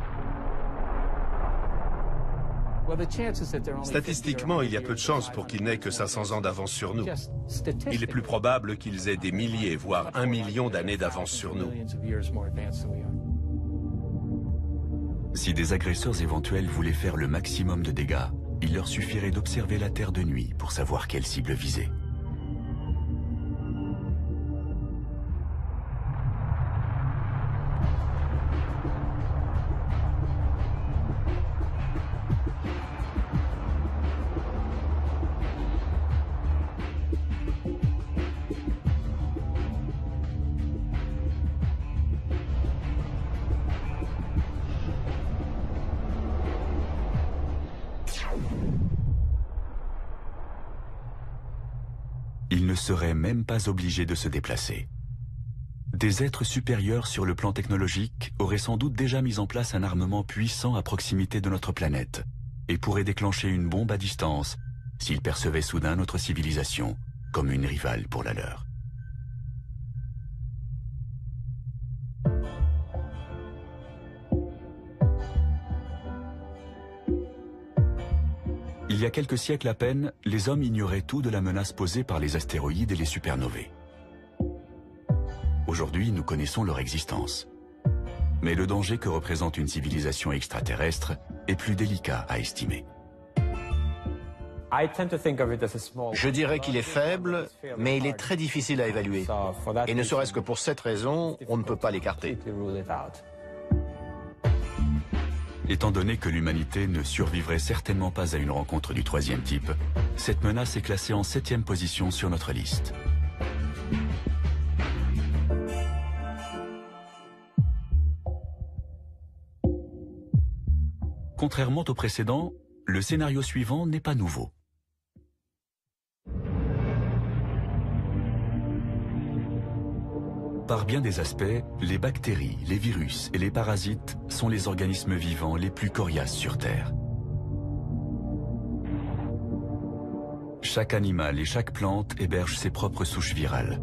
Statistiquement, il y a peu de chances pour qu'ils n'aient que 500 ans d'avance sur nous. Il est plus probable qu'ils aient des milliers, voire 1 million d'années d'avance sur nous. Si des agresseurs éventuels voulaient faire le maximum de dégâts, il leur suffirait d'observer la Terre de nuit pour savoir quelle cible viser. Ils ne seraient même pas obligés de se déplacer. Des êtres supérieurs sur le plan technologique auraient sans doute déjà mis en place un armement puissant à proximité de notre planète et pourraient déclencher une bombe à distance s'ils percevaient soudain notre civilisation comme une rivale pour la leur. Il y a quelques siècles à peine, les hommes ignoraient tout de la menace posée par les astéroïdes et les supernovées. Aujourd'hui, nous connaissons leur existence. Mais le danger que représente une civilisation extraterrestre est plus délicat à estimer. Je dirais qu'il est faible, mais il est très difficile à évaluer. Et ne serait-ce que pour cette raison, on ne peut pas l'écarter. Étant donné que l'humanité ne survivrait certainement pas à une rencontre du troisième type, cette menace est classée en 7e position sur notre liste. Contrairement au précédent, le scénario suivant n'est pas nouveau. Par bien des aspects, les bactéries, les virus et les parasites sont les organismes vivants les plus coriaces sur Terre. Chaque animal et chaque plante héberge ses propres souches virales.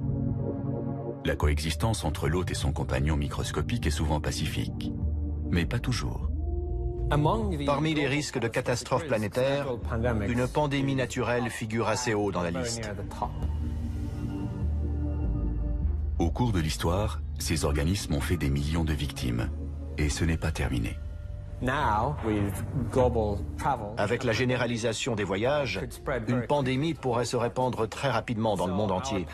La coexistence entre l'hôte et son compagnon microscopique est souvent pacifique, mais pas toujours. Parmi les risques de catastrophes planétaires, une pandémie naturelle figure assez haut dans la liste. Au cours de l'histoire, ces organismes ont fait des millions de victimes, et ce n'est pas terminé. Avec la généralisation des voyages, une pandémie pourrait se répandre très rapidement dans le monde entier.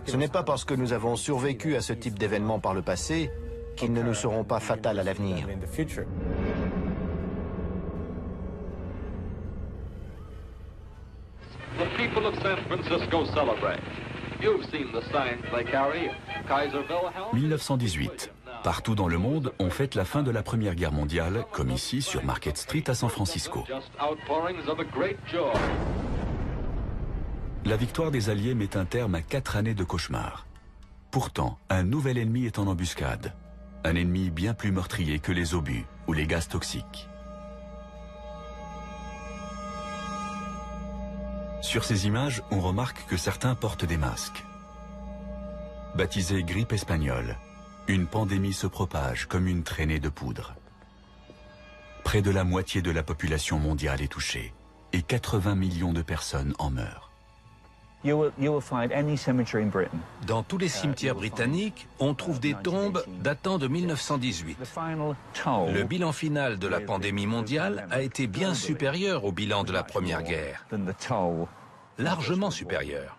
Ce n'est pas parce que nous avons survécu à ce type d'événements par le passé qu'ils ne nous seront pas fatals à l'avenir. The people of San Francisco celebrate. You've seen the signs they carry. Kaiser Wilhelm. 1918. Partout dans le monde, on fête la fin de la Première Guerre mondiale, comme ici sur Market Street à San Francisco. La victoire des Alliés met un terme à 4 années de cauchemar. Pourtant, un nouvel ennemi est en embuscade. Un ennemi bien plus meurtrier que les obus ou les gaz toxiques. Sur ces images, on remarque que certains portent des masques. Baptisée grippe espagnole, une pandémie se propage comme une traînée de poudre. Près de la moitié de la population mondiale est touchée et 80 millions de personnes en meurent. Dans tous les cimetières britanniques, on trouve des tombes datant de 1918. Le bilan final de la pandémie mondiale a été bien supérieur au bilan de la Première Guerre. Largement supérieur.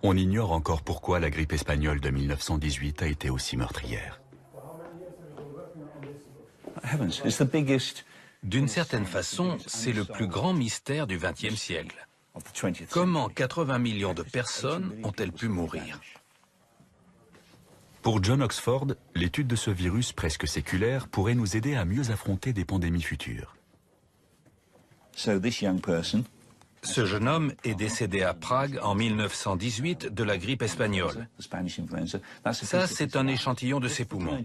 On ignore encore pourquoi la grippe espagnole de 1918 a été aussi meurtrière. D'une certaine façon, c'est le plus grand mystère du XXe siècle. Comment 80 millions de personnes ont-elles pu mourir? Pour John Oxford, l'étude de ce virus presque séculaire pourrait nous aider à mieux affronter des pandémies futures. Ce jeune homme est décédé à Prague en 1918 de la grippe espagnole. Ça, c'est un échantillon de ses poumons.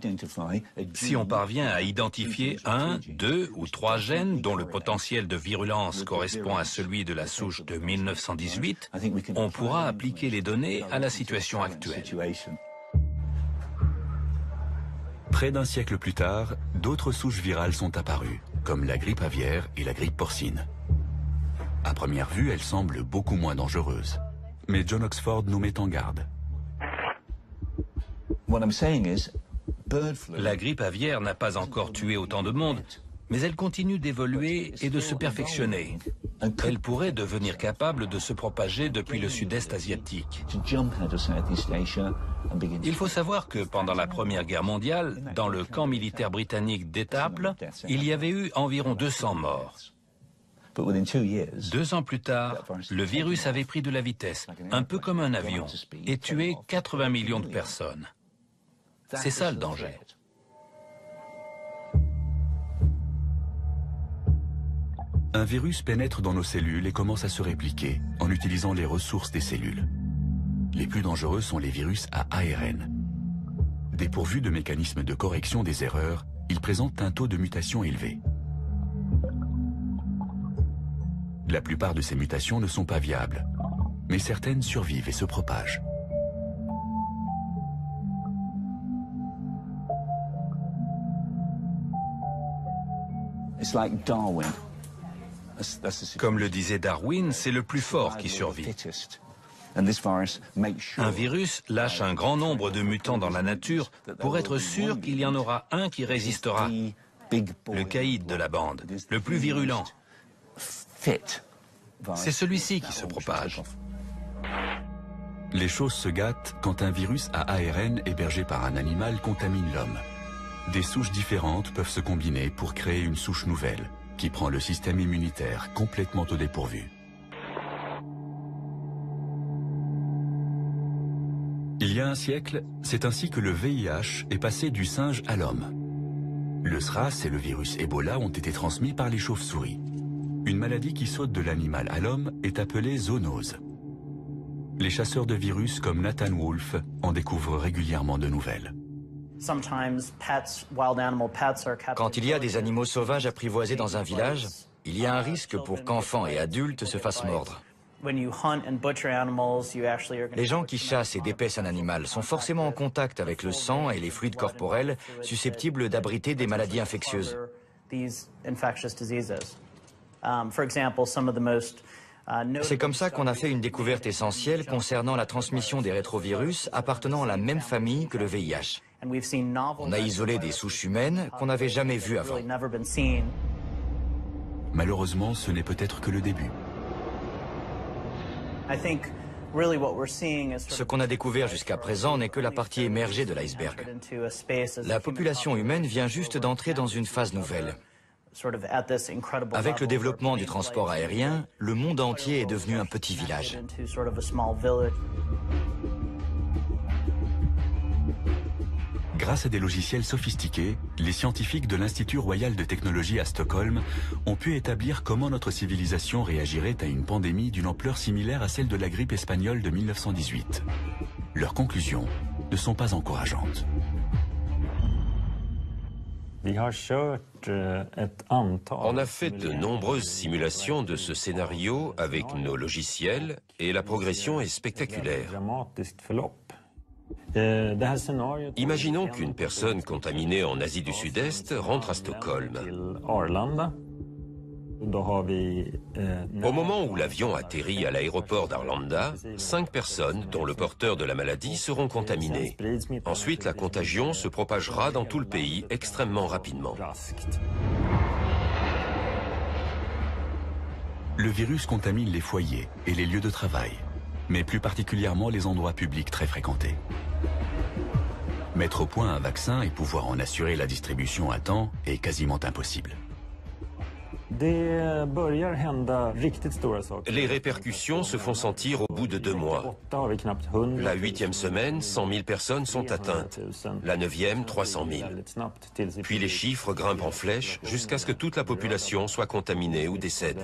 Si on parvient à identifier 1, 2 ou 3 gènes dont le potentiel de virulence correspond à celui de la souche de 1918, on pourra appliquer les données à la situation actuelle. Près d'un siècle plus tard, d'autres souches virales sont apparues, comme la grippe aviaire et la grippe porcine. À première vue, elles semblent beaucoup moins dangereuses. Mais John Oxford nous met en garde. La grippe aviaire n'a pas encore tué autant de monde, mais elle continue d'évoluer et de se perfectionner. Elle pourrait devenir capable de se propager depuis le sud-est asiatique. Il faut savoir que pendant la Première Guerre mondiale, dans le camp militaire britannique d'Étaples, il y avait eu environ 200 morts. 2 ans plus tard, le virus avait pris de la vitesse, un peu comme un avion, et tué 80 millions de personnes. C'est ça le danger. Un virus pénètre dans nos cellules et commence à se répliquer en utilisant les ressources des cellules. Les plus dangereux sont les virus à ARN. Dépourvus de mécanismes de correction des erreurs, ils présentent un taux de mutation élevé. La plupart de ces mutations ne sont pas viables, mais certaines survivent et se propagent. Comme le disait Darwin, c'est le plus fort qui survit. Un virus lâche un grand nombre de mutants dans la nature pour être sûr qu'il y en aura un qui résistera. Le caïd de la bande, le plus virulent. C'est celui-ci qui se propage. Les choses se gâtent quand un virus à ARN hébergé par un animal contamine l'homme. Des souches différentes peuvent se combiner pour créer une souche nouvelle, qui prend le système immunitaire complètement au dépourvu. Il y a un siècle, c'est ainsi que le VIH est passé du singe à l'homme. Le SRAS et le virus Ebola ont été transmis par les chauves-souris. Une maladie qui saute de l'animal à l'homme est appelée zoonose. Les chasseurs de virus comme Nathan Wolfe en découvrent régulièrement de nouvelles. Quand il y a des animaux sauvages apprivoisés dans un village, il y a un risque pour qu'enfants et adultes se fassent mordre. Les gens qui chassent et dépècent un animal sont forcément en contact avec le sang et les fluides corporels susceptibles d'abriter des maladies infectieuses. C'est comme ça qu'on a fait une découverte essentielle concernant la transmission des rétrovirus appartenant à la même famille que le VIH. On a isolé des souches humaines qu'on n'avait jamais vues avant. Malheureusement, ce n'est peut-être que le début. Ce qu'on a découvert jusqu'à présent n'est que la partie émergée de l'iceberg. La population humaine vient juste d'entrer dans une phase nouvelle. Avec le développement du transport aérien, le monde entier est devenu un petit village. Grâce à des logiciels sophistiqués, les scientifiques de l'Institut royal de technologie à Stockholm ont pu établir comment notre civilisation réagirait à une pandémie d'une ampleur similaire à celle de la grippe espagnole de 1918. Leurs conclusions ne sont pas encourageantes. On a fait de nombreuses simulations de ce scénario avec nos logiciels et la progression est spectaculaire. Imaginons qu'une personne contaminée en Asie du Sud-Est rentre à Stockholm. Au moment où l'avion atterrit à l'aéroport d'Arlanda, 5 personnes, dont le porteur de la maladie, seront contaminées. Ensuite, la contagion se propagera dans tout le pays extrêmement rapidement. Le virus contamine les foyers et les lieux de travail, mais plus particulièrement les endroits publics très fréquentés. Mettre au point un vaccin et pouvoir en assurer la distribution à temps est quasiment impossible. Les répercussions se font sentir au bout de 2 mois. La 8e semaine, 100 000 personnes sont atteintes. La 9e, 300 000. Puis les chiffres grimpent en flèche jusqu'à ce que toute la population soit contaminée ou décède.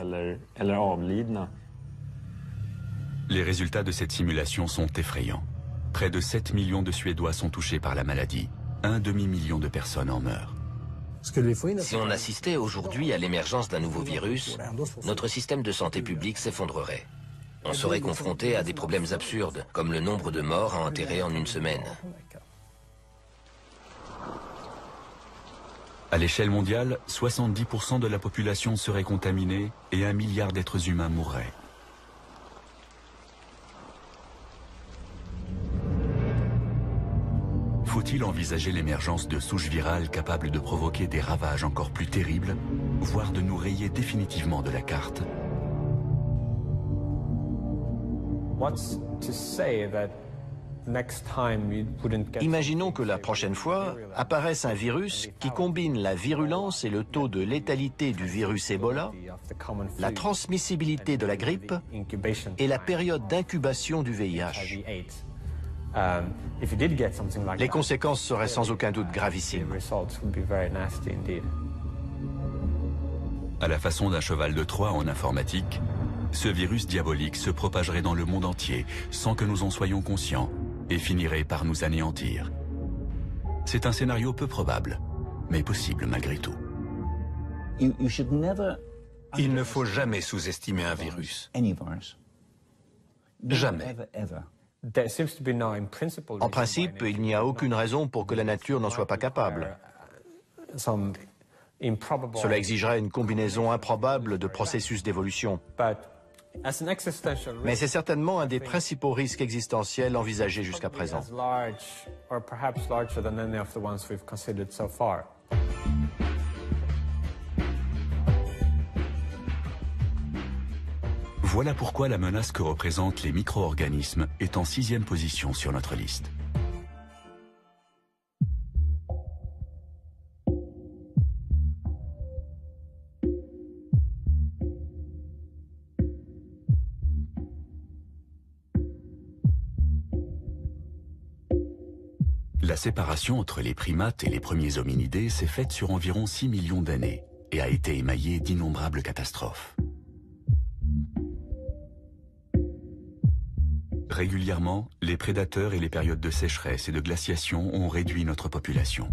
Les résultats de cette simulation sont effrayants. Près de 7 millions de Suédois sont touchés par la maladie. Un demi-million de personnes en meurent. Si on assistait aujourd'hui à l'émergence d'un nouveau virus, notre système de santé publique s'effondrerait. On serait confronté à des problèmes absurdes, comme le nombre de morts à enterrer en une semaine. À l'échelle mondiale, 70% de la population serait contaminée et 1 milliard d'êtres humains mourraient. Faut-il envisager l'émergence de souches virales capables de provoquer des ravages encore plus terribles, voire de nous rayer définitivement de la carte? Imaginons que la prochaine fois apparaisse un virus qui combine la virulence et le taux de létalité du virus Ebola, la transmissibilité de la grippe et la période d'incubation du VIH. Les conséquences seraient sans aucun doute gravissimes. À la façon d'un cheval de Troie en informatique, ce virus diabolique se propagerait dans le monde entier sans que nous en soyons conscients et finirait par nous anéantir. C'est un scénario peu probable, mais possible malgré tout. Il ne faut jamais sous-estimer un virus. Jamais. En principe, il n'y a aucune raison pour que la nature n'en soit pas capable. Cela exigerait une combinaison improbable de processus d'évolution. Mais c'est certainement un des principaux risques existentiels envisagés jusqu'à présent. Voilà pourquoi la menace que représentent les micro-organismes est en 6e position sur notre liste. La séparation entre les primates et les premiers hominidés s'est faite sur environ 6 millions d'années et a été émaillée d'innombrables catastrophes. Régulièrement, les prédateurs et les périodes de sécheresse et de glaciation ont réduit notre population.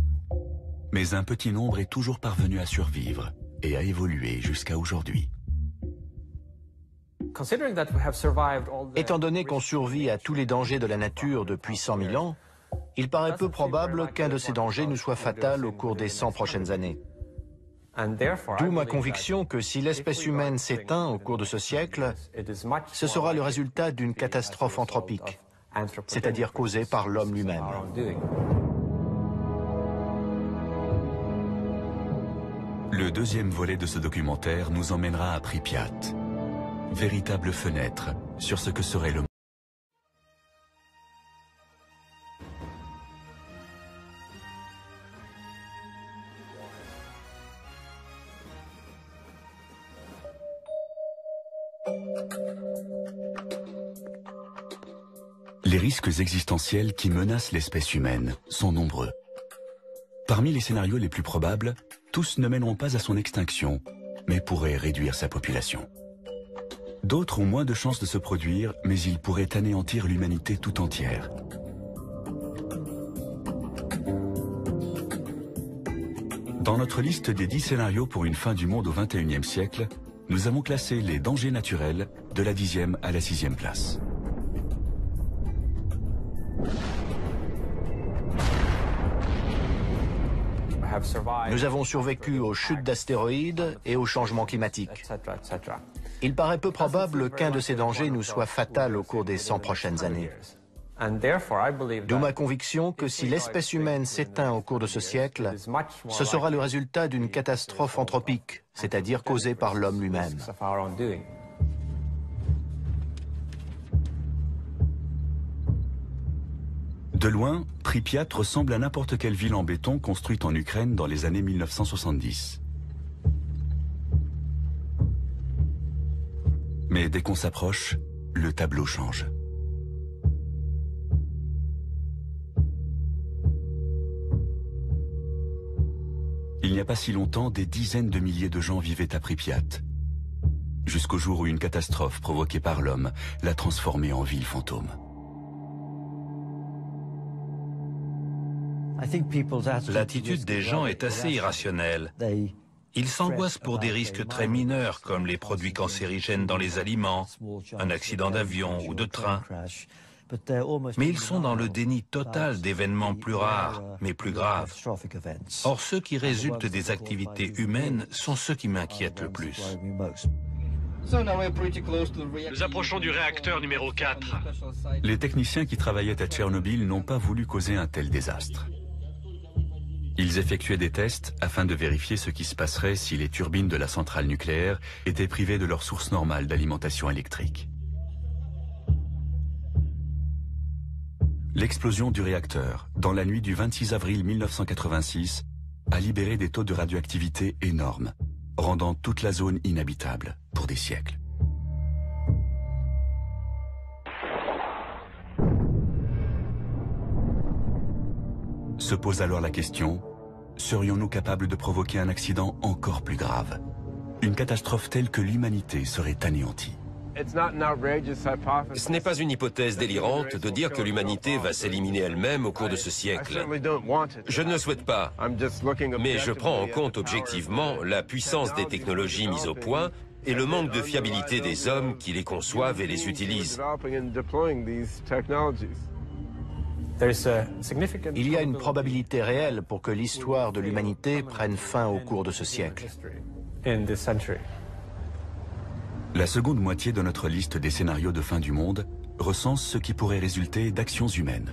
Mais un petit nombre est toujours parvenu à survivre et à évoluer jusqu'à aujourd'hui. Étant donné qu'on survit à tous les dangers de la nature depuis 100 000 ans, il paraît peu probable qu'un de ces dangers nous soit fatal au cours des 100 prochaines années. D'où ma conviction que si l'espèce humaine s'éteint au cours de ce siècle, ce sera le résultat d'une catastrophe anthropique, c'est-à-dire causée par l'homme lui-même. Le deuxième volet de ce documentaire nous emmènera à Pripyat, véritable fenêtre sur ce que serait le monde. Les risques existentiels qui menacent l'espèce humaine sont nombreux. Parmi les scénarios les plus probables, tous ne mèneront pas à son extinction, mais pourraient réduire sa population. D'autres ont moins de chances de se produire, mais ils pourraient anéantir l'humanité tout entière. Dans notre liste des 10 scénarios pour une fin du monde au XXIe siècle, nous avons classé les dangers naturels de la 10e à la 6e place. Nous avons survécu aux chutes d'astéroïdes et aux changements climatiques. Il paraît peu probable qu'un de ces dangers nous soit fatal au cours des 100 prochaines années. D'où ma conviction que si l'espèce humaine s'éteint au cours de ce siècle, ce sera le résultat d'une catastrophe anthropique, c'est-à-dire causée par l'homme lui-même. De loin, Pripyat ressemble à n'importe quelle ville en béton construite en Ukraine dans les années 1970. Mais dès qu'on s'approche, le tableau change. Il n'y a pas si longtemps, des dizaines de milliers de gens vivaient à Pripyat, jusqu'au jour où une catastrophe provoquée par l'homme l'a transformée en ville fantôme. L'attitude des gens est assez irrationnelle. Ils s'angoissent pour des risques très mineurs comme les produits cancérigènes dans les aliments, un accident d'avion ou de train. mais ils sont dans le déni total d'événements plus rares, mais plus graves. Or, ceux qui résultent des activités humaines sont ceux qui m'inquiètent le plus. Nous approchons du réacteur numéro 4. Les techniciens qui travaillaient à Tchernobyl n'ont pas voulu causer un tel désastre. Ils effectuaient des tests afin de vérifier ce qui se passerait si les turbines de la centrale nucléaire étaient privées de leur source normale d'alimentation électrique. L'explosion du réacteur, dans la nuit du 26 avril 1986, a libéré des taux de radioactivité énormes, rendant toute la zone inhabitable pour des siècles. Se pose alors la question, serions-nous capables de provoquer un accident encore plus grave? Une catastrophe telle que l'humanité serait anéantie. Ce n'est pas une hypothèse délirante de dire que l'humanité va s'éliminer elle-même au cours de ce siècle. Je ne le souhaite pas, mais je prends en compte objectivement la puissance des technologies mises au point et le manque de fiabilité des hommes qui les conçoivent et les utilisent. Il y a une probabilité réelle pour que l'histoire de l'humanité prenne fin au cours de ce siècle. La seconde moitié de notre liste des scénarios de fin du monde recense ce qui pourrait résulter d'actions humaines.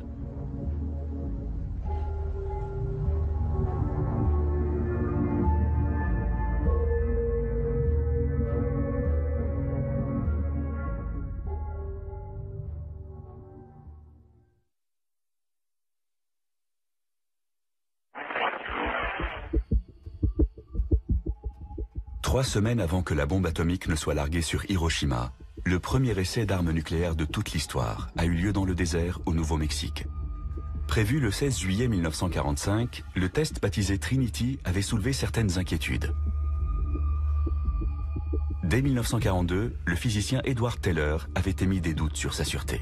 Trois semaines avant que la bombe atomique ne soit larguée sur Hiroshima, le premier essai d'armes nucléaires de toute l'histoire a eu lieu dans le désert au Nouveau-Mexique. Prévu le 16 juillet 1945, le test baptisé Trinity avait soulevé certaines inquiétudes. Dès 1942, le physicien Edward Teller avait émis des doutes sur sa sûreté.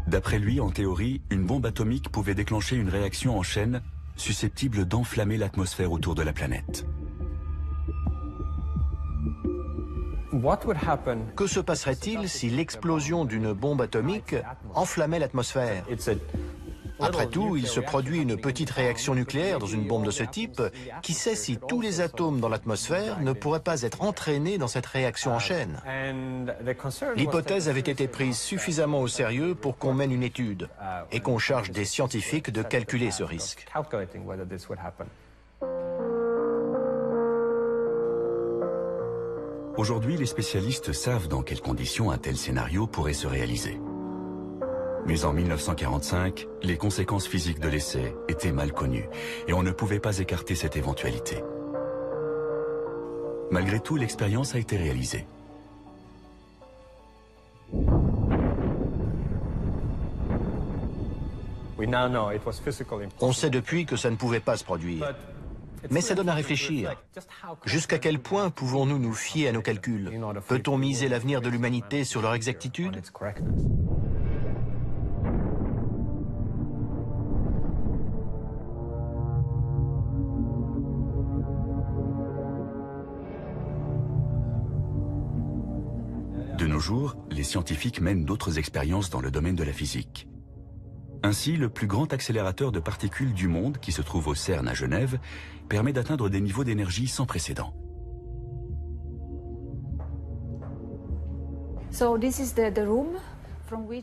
D'après lui, en théorie, une bombe atomique pouvait déclencher une réaction en chaîne susceptible d'enflammer l'atmosphère autour de la planète. Que se passerait-il si l'explosion d'une bombe atomique enflammait l'atmosphère? Après tout, il se produit une petite réaction nucléaire dans une bombe de ce type. Qui sait si tous les atomes dans l'atmosphère ne pourraient pas être entraînés dans cette réaction en chaîne? L'hypothèse avait été prise suffisamment au sérieux pour qu'on mène une étude et qu'on charge des scientifiques de calculer ce risque. Aujourd'hui, les spécialistes savent dans quelles conditions un tel scénario pourrait se réaliser. Mais en 1945, les conséquences physiques de l'essai étaient mal connues et on ne pouvait pas écarter cette éventualité. Malgré tout, l'expérience a été réalisée. On sait depuis que ça ne pouvait pas se produire. Mais ça donne à réfléchir. Jusqu'à quel point pouvons-nous nous fier à nos calculs? Peut-on miser l'avenir de l'humanité sur leur exactitude? De nos jours, les scientifiques mènent d'autres expériences dans le domaine de la physique. Ainsi, le plus grand accélérateur de particules du monde, qui se trouve au CERN à Genève, permet d'atteindre des niveaux d'énergie sans précédent.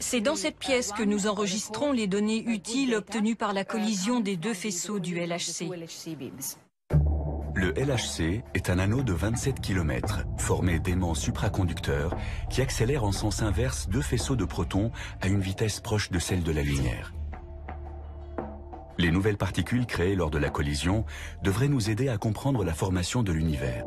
C'est dans cette pièce que nous enregistrons les données utiles obtenues par la collision des deux faisceaux du LHC. Le LHC est un anneau de 27 km, formé d'aimants supraconducteurs qui accélèrent en sens inverse deux faisceaux de protons à une vitesse proche de celle de la lumière. Les nouvelles particules créées lors de la collision devraient nous aider à comprendre la formation de l'univers.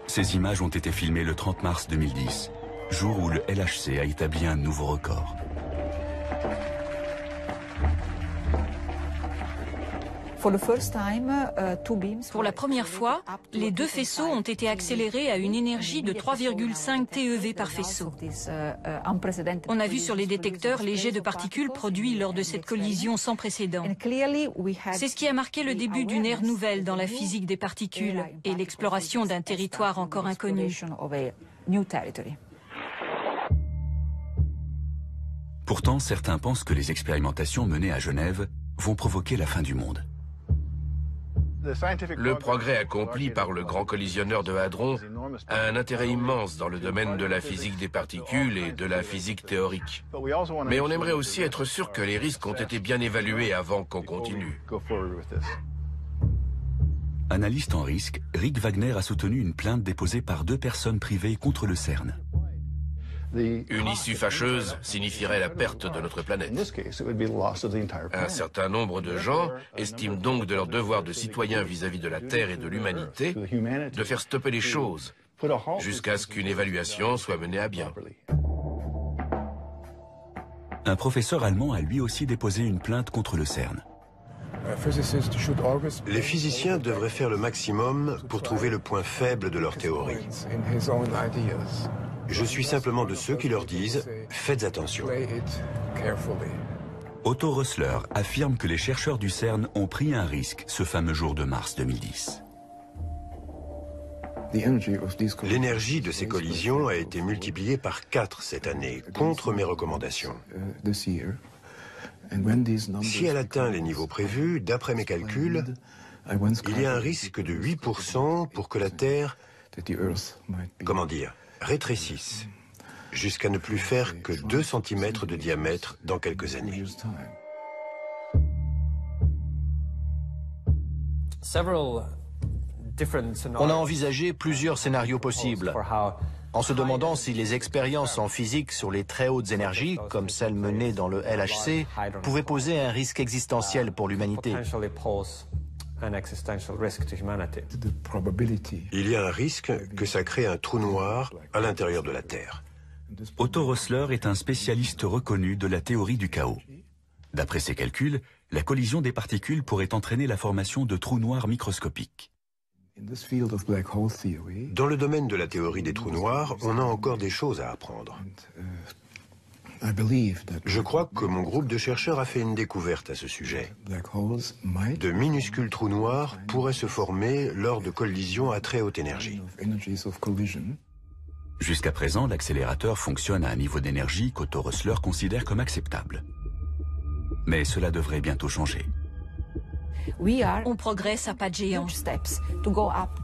Ces images ont été filmées le 30 mars 2010, jour où le LHC a établi un nouveau record. Pour la première fois, les deux faisceaux ont été accélérés à une énergie de 3,5 TeV par faisceau. On a vu sur les détecteurs les jets de particules produits lors de cette collision sans précédent. C'est ce qui a marqué le début d'une ère nouvelle dans la physique des particules et l'exploration d'un territoire encore inconnu. Pourtant, certains pensent que les expérimentations menées à Genève vont provoquer la fin du monde. Le progrès accompli par le grand collisionneur de Hadron a un intérêt immense dans le domaine de la physique des particules et de la physique théorique. Mais on aimerait aussi être sûr que les risques ont été bien évalués avant qu'on continue. Analyste en risque, Rick Wagner a soutenu une plainte déposée par 2 personnes privées contre le CERN. Une issue fâcheuse signifierait la perte de notre planète. Un certain nombre de gens estiment donc de leur devoir de citoyen vis-à-vis de la Terre et de l'humanité de faire stopper les choses jusqu'à ce qu'une évaluation soit menée à bien. Un professeur allemand a lui aussi déposé une plainte contre le CERN. Les physiciens devraient faire le maximum pour trouver le point faible de leur théorie. Je suis simplement de ceux qui leur disent « faites attention ». Otto Rössler affirme que les chercheurs du CERN ont pris un risque ce fameux jour de mars 2010. L'énergie de ces collisions a été multipliée par 4 cette année, contre mes recommandations. Si elle atteint les niveaux prévus, d'après mes calculs, il y a un risque de 8% pour que la Terre, rétrécisse, jusqu'à ne plus faire que 2 cm de diamètre dans quelques années. On a envisagé plusieurs scénarios possibles, en se demandant si les expériences en physique sur les très hautes énergies, comme celles menées dans le LHC, pouvaient poser un risque existentiel pour l'humanité. Il y a un risque que ça crée un trou noir à l'intérieur de la Terre. Otto Rössler est un spécialiste reconnu de la théorie du chaos. D'après ses calculs, la collision des particules pourrait entraîner la formation de trous noirs microscopiques. Dans le domaine de la théorie des trous noirs, on a encore des choses à apprendre. Je crois que mon groupe de chercheurs a fait une découverte à ce sujet. De minuscules trous noirs pourraient se former lors de collisions à très haute énergie. Jusqu'à présent, l'accélérateur fonctionne à un niveau d'énergie qu'Otto Rössler considère comme acceptable. Mais cela devrait bientôt changer. On progresse à pas de géant.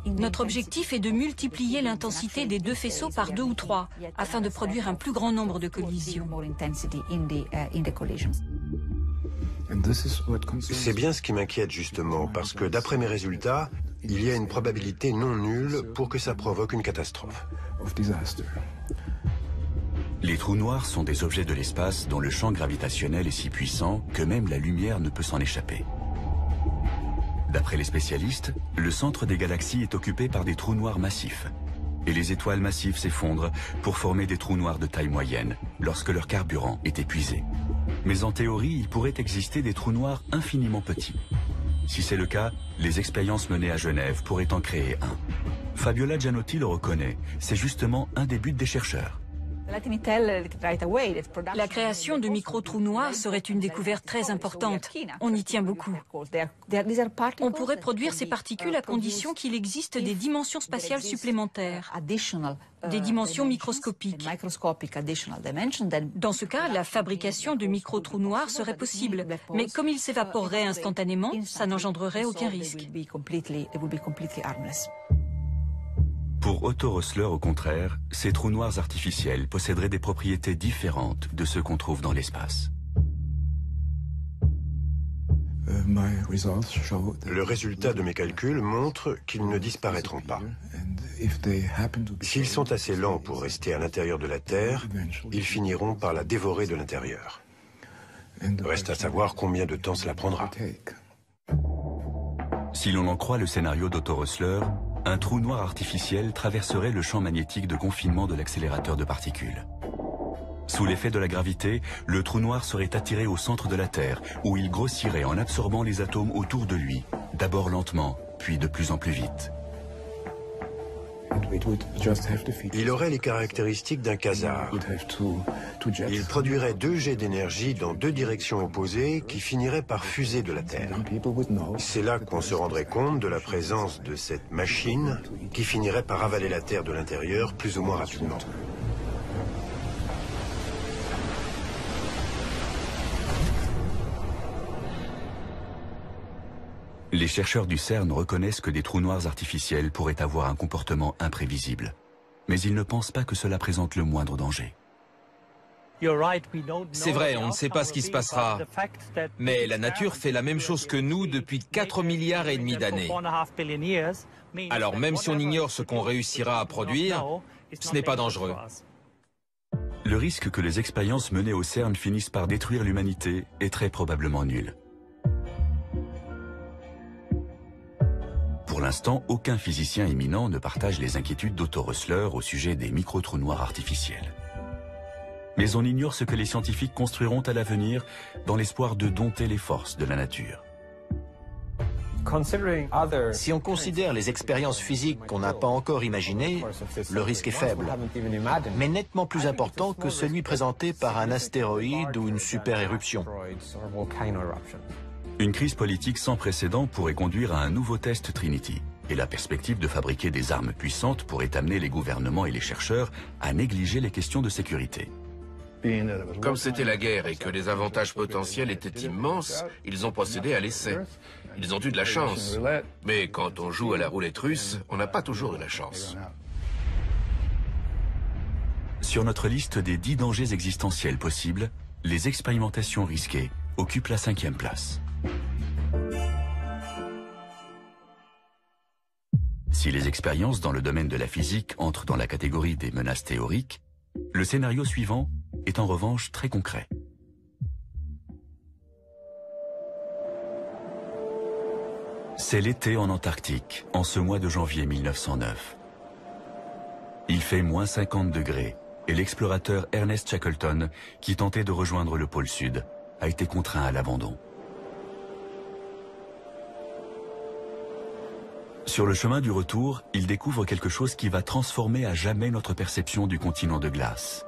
Notre objectif est de multiplier l'intensité des 2 faisceaux par 2 ou 3, afin de produire un plus grand nombre de collisions. C'est bien ce qui m'inquiète justement, parce que d'après mes résultats, il y a une probabilité non nulle pour que ça provoque une catastrophe. Les trous noirs sont des objets de l'espace dont le champ gravitationnel est si puissant que même la lumière ne peut s'en échapper. D'après les spécialistes, le centre des galaxies est occupé par des trous noirs massifs. Et les étoiles massives s'effondrent pour former des trous noirs de taille moyenne, lorsque leur carburant est épuisé. Mais en théorie, il pourrait exister des trous noirs infiniment petits. Si c'est le cas, les expériences menées à Genève pourraient en créer un. Fabiola Gianotti le reconnaît, c'est justement un des buts des chercheurs. La création de micro-trous noirs serait une découverte très importante. On y tient beaucoup. On pourrait produire ces particules à condition qu'il existe des dimensions spatiales supplémentaires, des dimensions microscopiques. Dans ce cas, la fabrication de micro-trous noirs serait possible, mais comme ils s'évaporeraient instantanément, ça n'engendrerait aucun risque. Pour Otto Rössler, au contraire, ces trous noirs artificiels posséderaient des propriétés différentes de ceux qu'on trouve dans l'espace. Le résultat de mes calculs montre qu'ils ne disparaîtront pas. S'ils sont assez lents pour rester à l'intérieur de la Terre, ils finiront par la dévorer de l'intérieur. Reste à savoir combien de temps cela prendra. Si l'on en croit le scénario d'Otto Rössler, un trou noir artificiel traverserait le champ magnétique de confinement de l'accélérateur de particules. Sous l'effet de la gravité, le trou noir serait attiré au centre de la Terre, où il grossirait en absorbant les atomes autour de lui, d'abord lentement, puis de plus en plus vite. Il aurait les caractéristiques d'un quasar. Il produirait 2 jets d'énergie dans 2 directions opposées qui finiraient par fuser de la Terre. C'est là qu'on se rendrait compte de la présence de cette machine qui finirait par avaler la Terre de l'intérieur plus ou moins rapidement. Les chercheurs du CERN reconnaissent que des trous noirs artificiels pourraient avoir un comportement imprévisible. Mais ils ne pensent pas que cela présente le moindre danger. C'est vrai, on ne sait pas ce qui se passera, mais la nature fait la même chose que nous depuis 4,5 milliards d'années. Alors même si on ignore ce qu'on réussira à produire, ce n'est pas dangereux. Le risque que les expériences menées au CERN finissent par détruire l'humanité est très probablement nul. Pour l'instant, aucun physicien éminent ne partage les inquiétudes d'Otto Rössler au sujet des micro-trous noirs artificiels. Mais on ignore ce que les scientifiques construiront à l'avenir dans l'espoir de dompter les forces de la nature. Si on considère les expériences physiques qu'on n'a pas encore imaginées, le risque est faible, mais nettement plus important que celui présenté par un astéroïde ou une super-éruption. Une crise politique sans précédent pourrait conduire à un nouveau test Trinity, et la perspective de fabriquer des armes puissantes pourrait amener les gouvernements et les chercheurs à négliger les questions de sécurité. Comme c'était la guerre et que les avantages potentiels étaient immenses, ils ont procédé à l'essai. Ils ont eu de la chance. Mais quand on joue à la roulette russe, on n'a pas toujours de la chance. Sur notre liste des 10 dangers existentiels possibles, les expérimentations risquées occupent la 5e place. Si les expériences dans le domaine de la physique entrent dans la catégorie des menaces théoriques, le scénario suivant est en revanche très concret. C'est l'été en Antarctique, en ce mois de janvier 1909. Il fait moins 50 degrés et l'explorateur Ernest Shackleton, qui tentait de rejoindre le pôle Sud, a été contraint à l'abandon. Sur le chemin du retour, il découvre quelque chose qui va transformer à jamais notre perception du continent de glace.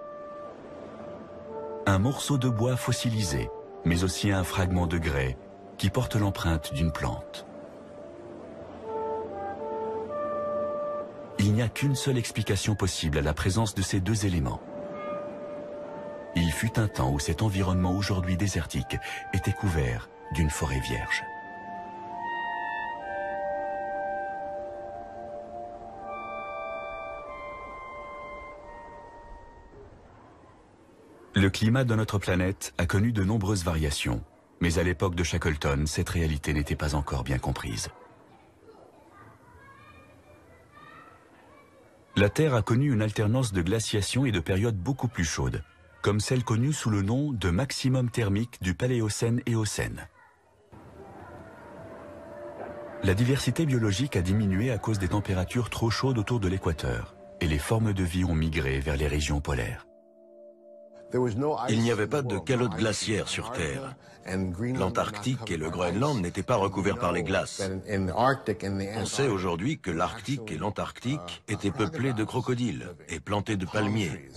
Un morceau de bois fossilisé, mais aussi un fragment de grès qui porte l'empreinte d'une plante. Il n'y a qu'une seule explication possible à la présence de ces deux éléments. Il fut un temps où cet environnement aujourd'hui désertique était couvert d'une forêt vierge. Le climat de notre planète a connu de nombreuses variations, mais à l'époque de Shackleton, cette réalité n'était pas encore bien comprise. La Terre a connu une alternance de glaciation et de périodes beaucoup plus chaudes, comme celle connue sous le nom de maximum thermique du Paléocène-Éocène. La diversité biologique a diminué à cause des températures trop chaudes autour de l'équateur, et les formes de vie ont migré vers les régions polaires. Il n'y avait pas de calotte glaciaire sur Terre. L'Antarctique et le Groenland n'étaient pas recouverts par les glaces. On sait aujourd'hui que l'Arctique et l'Antarctique étaient peuplés de crocodiles et plantés de palmiers.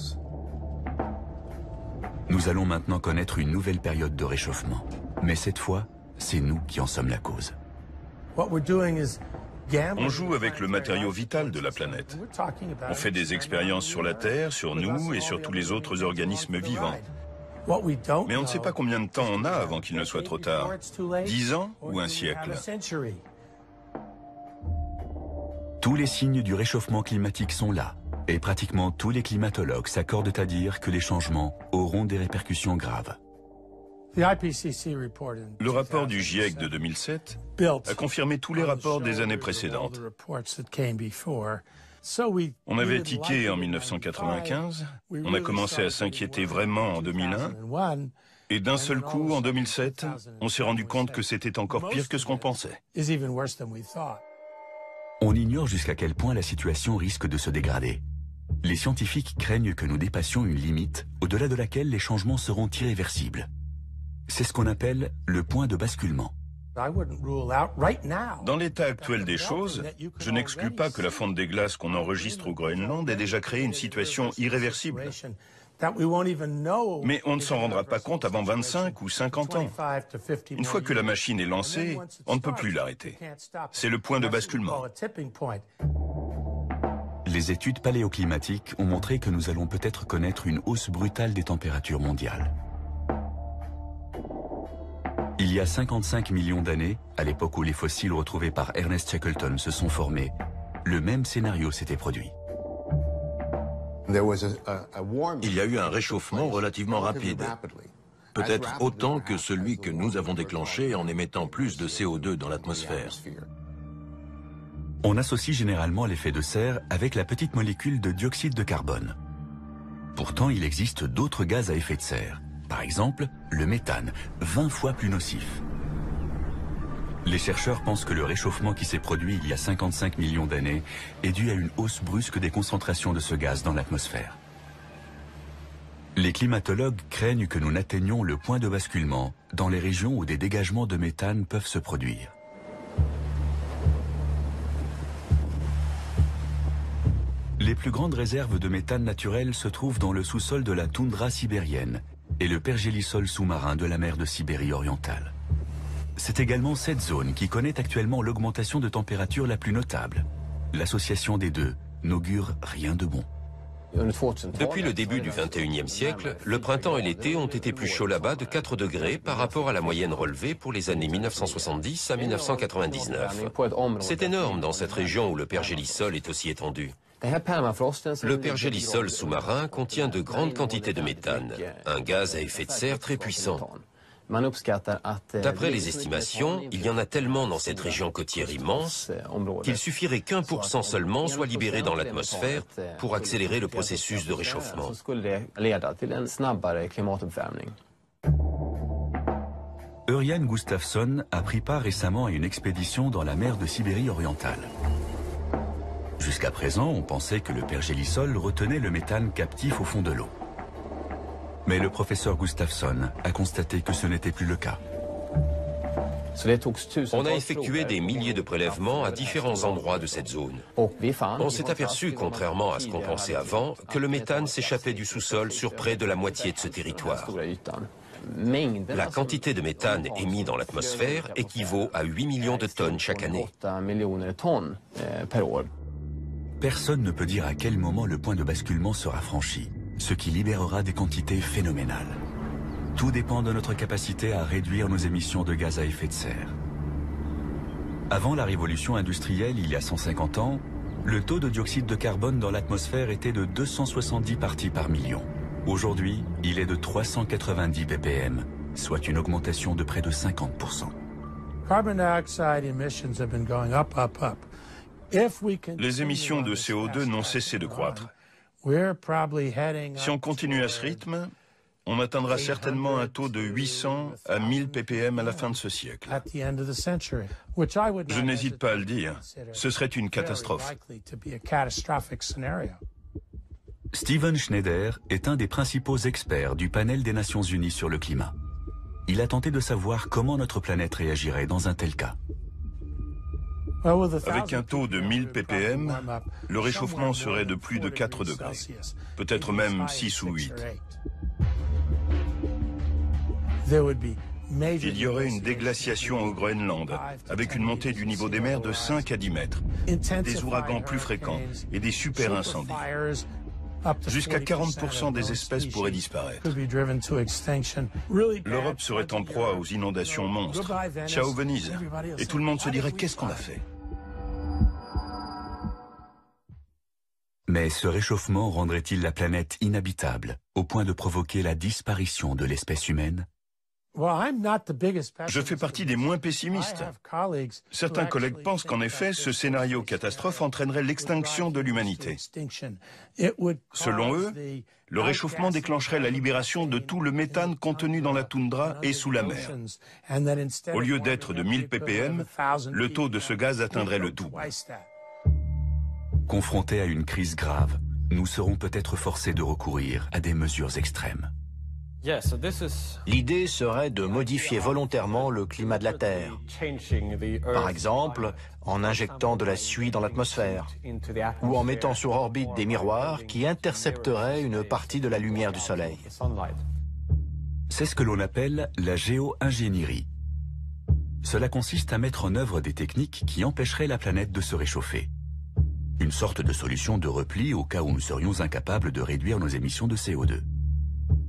Nous allons maintenant connaître une nouvelle période de réchauffement. Mais cette fois, c'est nous qui en sommes la cause. On joue avec le matériau vital de la planète. On fait des expériences sur la Terre, sur nous et sur tous les autres organismes vivants. Mais on ne sait pas combien de temps on a avant qu'il ne soit trop tard. 10 ans ou un siècle? Tous les signes du réchauffement climatique sont là, et pratiquement tous les climatologues s'accordent à dire que les changements auront des répercussions graves. Le rapport du GIEC de 2007 a confirmé tous les rapports des années précédentes. On avait tiqué en 1995, on a commencé à s'inquiéter vraiment en 2001, et d'un seul coup, en 2007, on s'est rendu compte que c'était encore pire que ce qu'on pensait. On ignore jusqu'à quel point la situation risque de se dégrader. Les scientifiques craignent que nous dépassions une limite au-delà de laquelle les changements seront irréversibles. C'est ce qu'on appelle le point de basculement. Dans l'état actuel des choses, je n'exclus pas que la fonte des glaces qu'on enregistre au Groenland ait déjà créé une situation irréversible. Mais on ne s'en rendra pas compte avant 25 ou 50 ans. Une fois que la machine est lancée, on ne peut plus l'arrêter. C'est le point de basculement. Les études paléoclimatiques ont montré que nous allons peut-être connaître une hausse brutale des températures mondiales. Il Il y a 55 millions d'années, à l'époque où les fossiles retrouvés par Ernest Shackleton se sont formés, le même scénario s'était produit. Il y a eu un réchauffement relativement rapide, peut-être autant que celui que nous avons déclenché en émettant plus de CO2 dans l'atmosphère. On associe généralement l'effet de serre avec la petite molécule de dioxyde de carbone. Pourtant, il existe d'autres gaz à effet de serre. Par exemple, le méthane, 20 fois plus nocif. Les chercheurs pensent que le réchauffement qui s'est produit il y a 55 millions d'années est dû à une hausse brusque des concentrations de ce gaz dans l'atmosphère. Les climatologues craignent que nous n'atteignions le point de basculement dans les régions où des dégagements de méthane peuvent se produire. Les plus grandes réserves de méthane naturel se trouvent dans le sous-sol de la toundra sibérienne et le pergélisol sous-marin de la mer de Sibérie orientale. C'est également cette zone qui connaît actuellement l'augmentation de température la plus notable. L'association des deux n'augure rien de bon. Depuis le début du XXIe siècle, le printemps et l'été ont été plus chauds là-bas de 4 degrés par rapport à la moyenne relevée pour les années 1970 à 1999. C'est énorme dans cette région où le pergélisol est aussi étendu. Le pergélisol sous-marin contient de grandes quantités de méthane, un gaz à effet de serre très puissant. D'après les estimations, il y en a tellement dans cette région côtière immense qu'il suffirait qu'1% seulement soit libéré dans l'atmosphère pour accélérer le processus de réchauffement. Örjan Gustafsson a pris part récemment à une expédition dans la mer de Sibérie orientale. Jusqu'à présent, on pensait que le pergélisol retenait le méthane captif au fond de l'eau. Mais le professeur Gustafsson a constaté que ce n'était plus le cas. On a effectué des milliers de prélèvements à différents endroits de cette zone. On s'est aperçu, contrairement à ce qu'on pensait avant, que le méthane s'échappait du sous-sol sur près de la moitié de ce territoire. La quantité de méthane émise dans l'atmosphère équivaut à 8 millions de tonnes chaque année. Personne ne peut dire à quel moment le point de basculement sera franchi, ce qui libérera des quantités phénoménales. Tout dépend de notre capacité à réduire nos émissions de gaz à effet de serre. Avant la révolution industrielle, il y a 150 ans, le taux de dioxyde de carbone dans l'atmosphère était de 270 parties par million. Aujourd'hui, il est de 390 ppm, soit une augmentation de près de 50%. Carbon dioxide emissions have been going up, up, up. Les émissions de CO2 n'ont cessé de croître. Si on continue à ce rythme, on atteindra certainement un taux de 800 à 1000 ppm à la fin de ce siècle. Je n'hésite pas à le dire, ce serait une catastrophe. Steven Schneider est un des principaux experts du panel des Nations Unies sur le climat. Il a tenté de savoir comment notre planète réagirait dans un tel cas. Avec un taux de 1000 ppm, le réchauffement serait de plus de 4 degrés, peut-être même 6 ou 8. Il y aurait une déglaciation au Groenland, avec une montée du niveau des mers de 5 à 10 mètres, des ouragans plus fréquents et des super incendies. Jusqu'à 40% des espèces pourraient disparaître. L'Europe serait en proie aux inondations monstres. Ciao Venise. Et tout le monde se dirait qu'est-ce qu'on a fait? Mais ce réchauffement rendrait-il la planète inhabitable, au point de provoquer la disparition de l'espèce humaine? Je fais partie des moins pessimistes. Certains collègues pensent qu'en effet, ce scénario catastrophe entraînerait l'extinction de l'humanité. Selon eux, le réchauffement déclencherait la libération de tout le méthane contenu dans la toundra et sous la mer. Au lieu d'être de 1000 ppm, le taux de ce gaz atteindrait le double. Confrontés à une crise grave, nous serons peut-être forcés de recourir à des mesures extrêmes. L'idée serait de modifier volontairement le climat de la Terre. Par exemple, en injectant de la suie dans l'atmosphère ou en mettant sur orbite des miroirs qui intercepteraient une partie de la lumière du Soleil. C'est ce que l'on appelle la géo-ingénierie. Cela consiste à mettre en œuvre des techniques qui empêcheraient la planète de se réchauffer. Une sorte de solution de repli au cas où nous serions incapables de réduire nos émissions de CO2.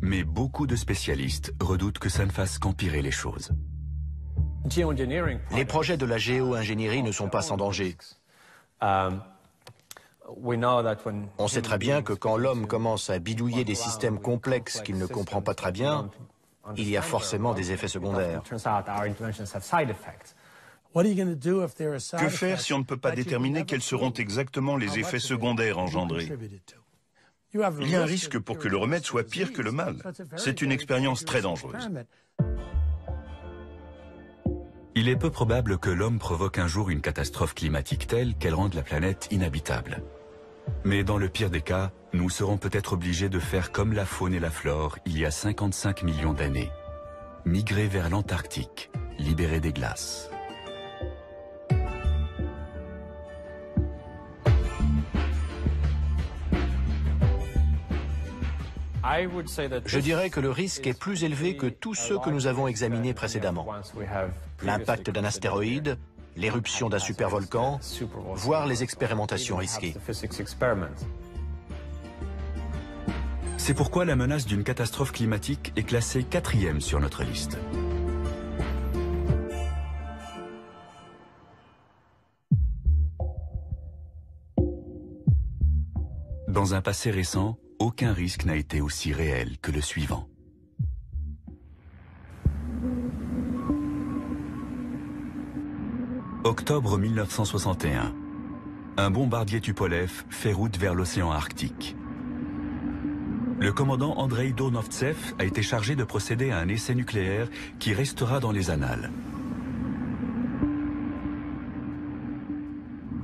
Mais beaucoup de spécialistes redoutent que ça ne fasse qu'empirer les choses. Les projets de la géo-ingénierie ne sont pas sans danger. On sait très bien que quand l'homme commence à bidouiller des systèmes complexes qu'il ne comprend pas très bien, il y a forcément des effets secondaires. Que faire si on ne peut pas déterminer quels seront exactement les effets secondaires engendrés? Il y a un risque pour que le remède soit pire que le mal. C'est une expérience très dangereuse. Il est peu probable que l'homme provoque un jour une catastrophe climatique telle qu'elle rende la planète inhabitable. Mais dans le pire des cas, nous serons peut-être obligés de faire comme la faune et la flore il y a 55 millions d'années. Migrer vers l'Antarctique, libérer des glaces. Je dirais que le risque est plus élevé que tous ceux que nous avons examinés précédemment. L'impact d'un astéroïde, l'éruption d'un supervolcan, voire les expérimentations risquées. C'est pourquoi la menace d'une catastrophe climatique est classée 4e sur notre liste. Dans un passé récent, aucun risque n'a été aussi réel que le suivant. Octobre 1961. Un bombardier Tupolev fait route vers l'océan Arctique. Le commandant Andrei Donovtsev a été chargé de procéder à un essai nucléaire qui restera dans les annales.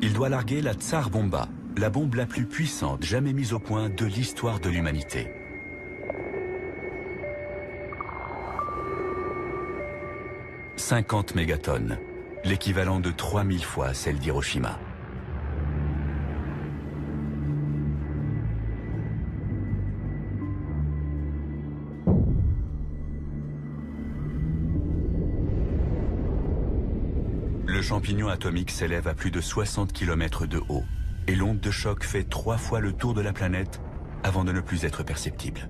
Il doit larguer la Tsar Bomba, la bombe la plus puissante jamais mise au point de l'histoire de l'humanité. « 50 mégatonnes, l'équivalent de 3000 fois celle d'Hiroshima. Le champignon atomique s'élève à plus de 60 km de haut. Et l'onde de choc fait 3 fois le tour de la planète avant de ne plus être perceptible.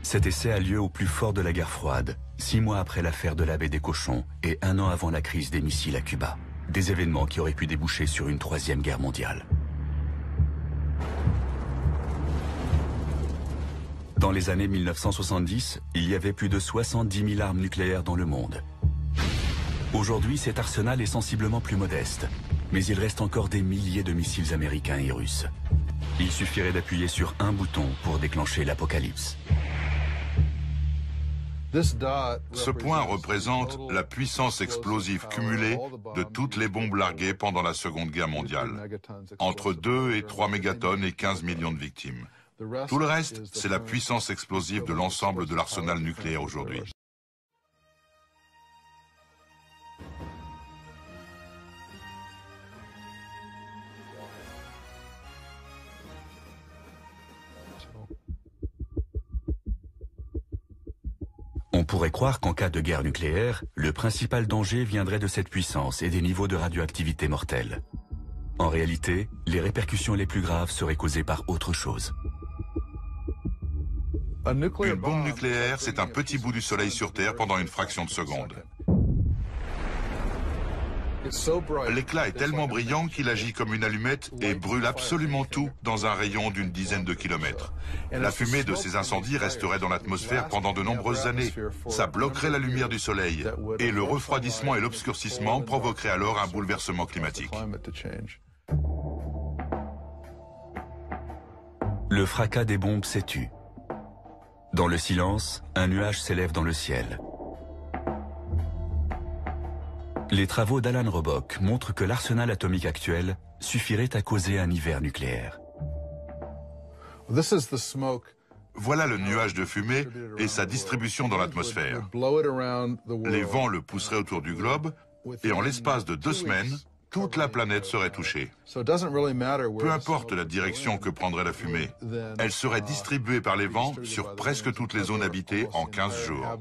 Cet essai a lieu au plus fort de la guerre froide, 6 mois après l'affaire de la baie des Cochons et 1 an avant la crise des missiles à Cuba. Des événements qui auraient pu déboucher sur une 3e guerre mondiale. Dans les années 1970, il y avait plus de 70 000 armes nucléaires dans le monde. Aujourd'hui, cet arsenal est sensiblement plus modeste, mais il reste encore des milliers de missiles américains et russes. Il suffirait d'appuyer sur un bouton pour déclencher l'apocalypse. Ce point représente la puissance explosive cumulée de toutes les bombes larguées pendant la Seconde Guerre mondiale. Entre 2 et 3 mégatonnes et 15 millions de victimes. Tout le reste, c'est la puissance explosive de l'ensemble de l'arsenal nucléaire aujourd'hui. On pourrait croire qu'en cas de guerre nucléaire, le principal danger viendrait de cette puissance et des niveaux de radioactivité mortels. En réalité, les répercussions les plus graves seraient causées par autre chose. Une bombe nucléaire, c'est un petit bout du soleil sur Terre pendant une fraction de seconde. L'éclat est tellement brillant qu'il agit comme une allumette et brûle absolument tout dans un rayon d'une dizaine de kilomètres. La fumée de ces incendies resterait dans l'atmosphère pendant de nombreuses années. Ça bloquerait la lumière du soleil et le refroidissement et l'obscurcissement provoqueraient alors un bouleversement climatique. Le fracas des bombes s'étue. Dans le silence, un nuage s'élève dans le ciel. Les travaux d'Alan Robock montrent que l'arsenal atomique actuel suffirait à causer un hiver nucléaire. Voilà le nuage de fumée et sa distribution dans l'atmosphère. Les vents le pousseraient autour du globe et en l'espace de 2 semaines, toute la planète serait touchée. Peu importe la direction que prendrait la fumée, elle serait distribuée par les vents sur presque toutes les zones habitées en 15 jours.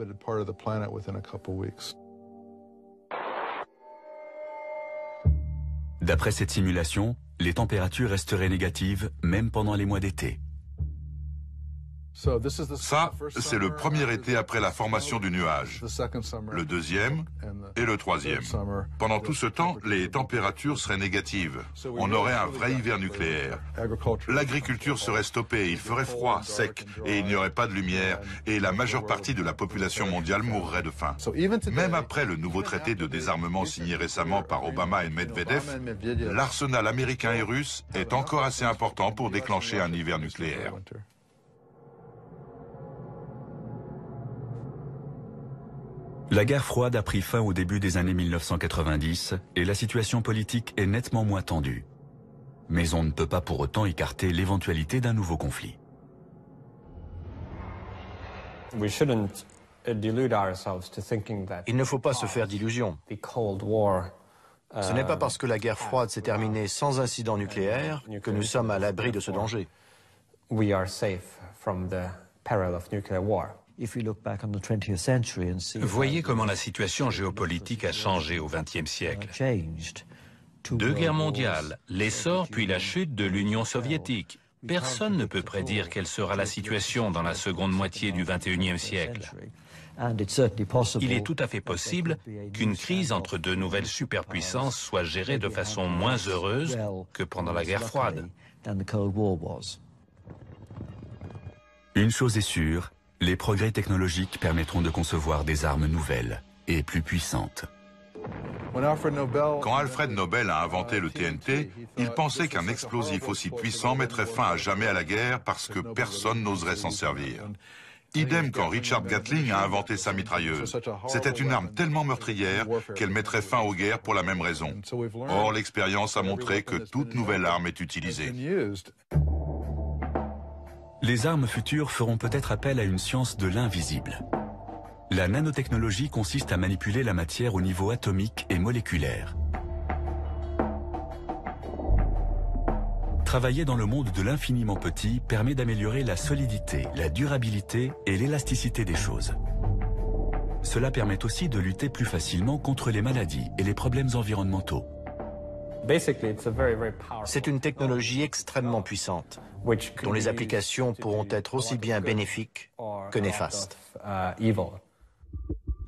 D'après cette simulation, les températures resteraient négatives même pendant les mois d'été. Ça, c'est le premier été après la formation du nuage, le deuxième et le troisième. Pendant tout ce temps, les températures seraient négatives. On aurait un vrai hiver nucléaire. L'agriculture serait stoppée, il ferait froid, sec, et il n'y aurait pas de lumière, et la majeure partie de la population mondiale mourrait de faim. Même après le nouveau traité de désarmement signé récemment par Obama et Medvedev, l'arsenal américain et russe est encore assez important pour déclencher un hiver nucléaire. La guerre froide a pris fin au début des années 1990 et la situation politique est nettement moins tendue. Mais on ne peut pas pour autant écarter l'éventualité d'un nouveau conflit. Il ne faut pas se faire d'illusions. Ce n'est pas parce que la guerre froide s'est terminée sans incident nucléaire que nous sommes à l'abri de ce danger. Voyez comment la situation géopolitique a changé au XXe siècle. 2 guerres mondiales, l'essor puis la chute de l'Union soviétique. Personne ne peut prédire quelle sera la situation dans la seconde moitié du XXIe siècle. Il est tout à fait possible qu'une crise entre 2 nouvelles superpuissances soit gérée de façon moins heureuse que pendant la guerre froide. Une chose est sûre, les progrès technologiques permettront de concevoir des armes nouvelles et plus puissantes. Quand Alfred Nobel a inventé le TNT, il pensait qu'un explosif aussi puissant mettrait fin à jamais à la guerre parce que personne n'oserait s'en servir. Idem quand Richard Gatling a inventé sa mitrailleuse. C'était une arme tellement meurtrière qu'elle mettrait fin aux guerres pour la même raison. Or, l'expérience a montré que toute nouvelle arme est utilisée. Les armes futures feront peut-être appel à une science de l'invisible. La nanotechnologie consiste à manipuler la matière au niveau atomique et moléculaire. Travailler dans le monde de l'infiniment petit permet d'améliorer la solidité, la durabilité et l'élasticité des choses. Cela permet aussi de lutter plus facilement contre les maladies et les problèmes environnementaux. C'est une technologie extrêmement puissante, dont les applications pourront être aussi bien bénéfiques que néfastes.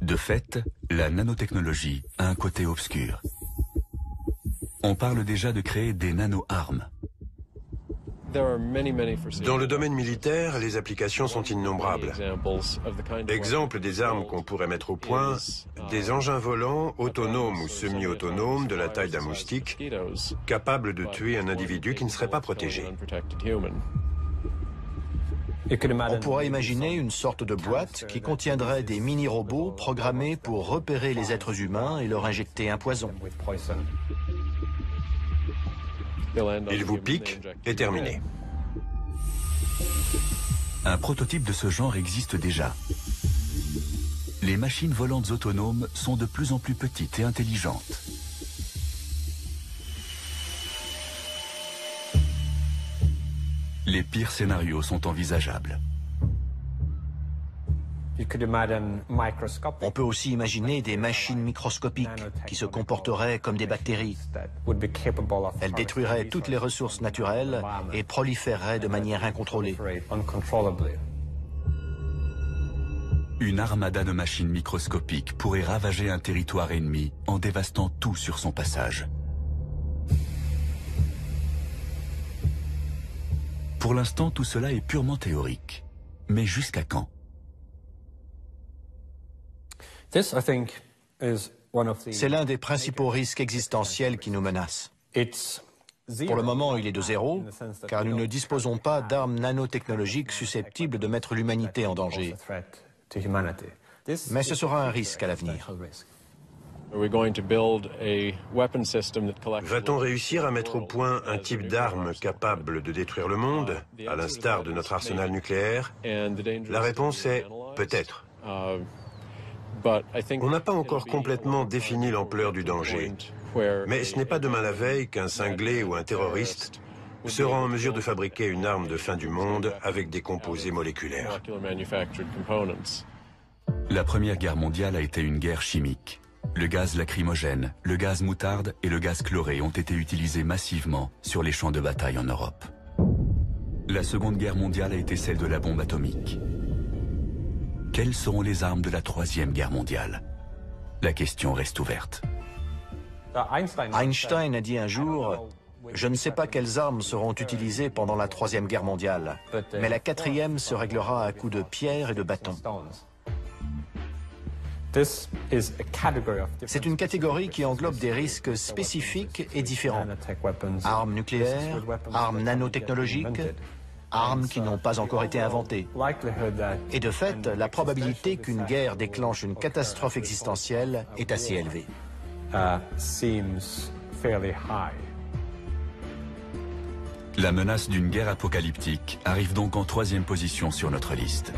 De fait, la nanotechnologie a un côté obscur. On parle déjà de créer des nano-armes. Dans le domaine militaire, les applications sont innombrables. Exemple des armes qu'on pourrait mettre au point, des engins volants autonomes ou semi-autonomes de la taille d'un moustique, capables de tuer un individu qui ne serait pas protégé. On pourrait imaginer une sorte de boîte qui contiendrait des mini-robots programmés pour repérer les êtres humains et leur injecter un poison. Il vous pique et terminé. Un prototype de ce genre existe déjà. Les machines volantes autonomes sont de plus en plus petites et intelligentes. Les pires scénarios sont envisageables. On peut aussi imaginer des machines microscopiques qui se comporteraient comme des bactéries. Elles détruiraient toutes les ressources naturelles et proliféreraient de manière incontrôlée. Une armada de machines microscopiques pourrait ravager un territoire ennemi en dévastant tout sur son passage. Pour l'instant, tout cela est purement théorique. Mais jusqu'à quand ? C'est l'un des principaux risques existentiels qui nous menacent. Pour le moment, il est de 0, car nous ne disposons pas d'armes nanotechnologiques susceptibles de mettre l'humanité en danger. Mais ce sera un risque à l'avenir. Va-t-on réussir à mettre au point un type d'arme capable de détruire le monde, à l'instar de notre arsenal nucléaire? La réponse est peut-être. On n'a pas encore complètement défini l'ampleur du danger. Mais ce n'est pas demain la veille qu'un cinglé ou un terroriste sera en mesure de fabriquer une arme de fin du monde avec des composés moléculaires. La Première Guerre mondiale a été une guerre chimique. Le gaz lacrymogène, le gaz moutarde et le gaz chloré ont été utilisés massivement sur les champs de bataille en Europe. La Seconde Guerre mondiale a été celle de la bombe atomique. Quelles seront les armes de la Troisième Guerre mondiale? La question reste ouverte. Einstein a dit un jour « Je ne sais pas quelles armes seront utilisées pendant la Troisième Guerre mondiale, mais la quatrième se réglera à coups de pierre et de bâton. » C'est une catégorie qui englobe des risques spécifiques et différents. Armes nucléaires, armes nanotechnologiques, armes qui n'ont pas encore été inventées. Et de fait, la probabilité qu'une guerre déclenche une catastrophe existentielle est assez élevée. La menace d'une guerre apocalyptique arrive donc en 3e position sur notre liste.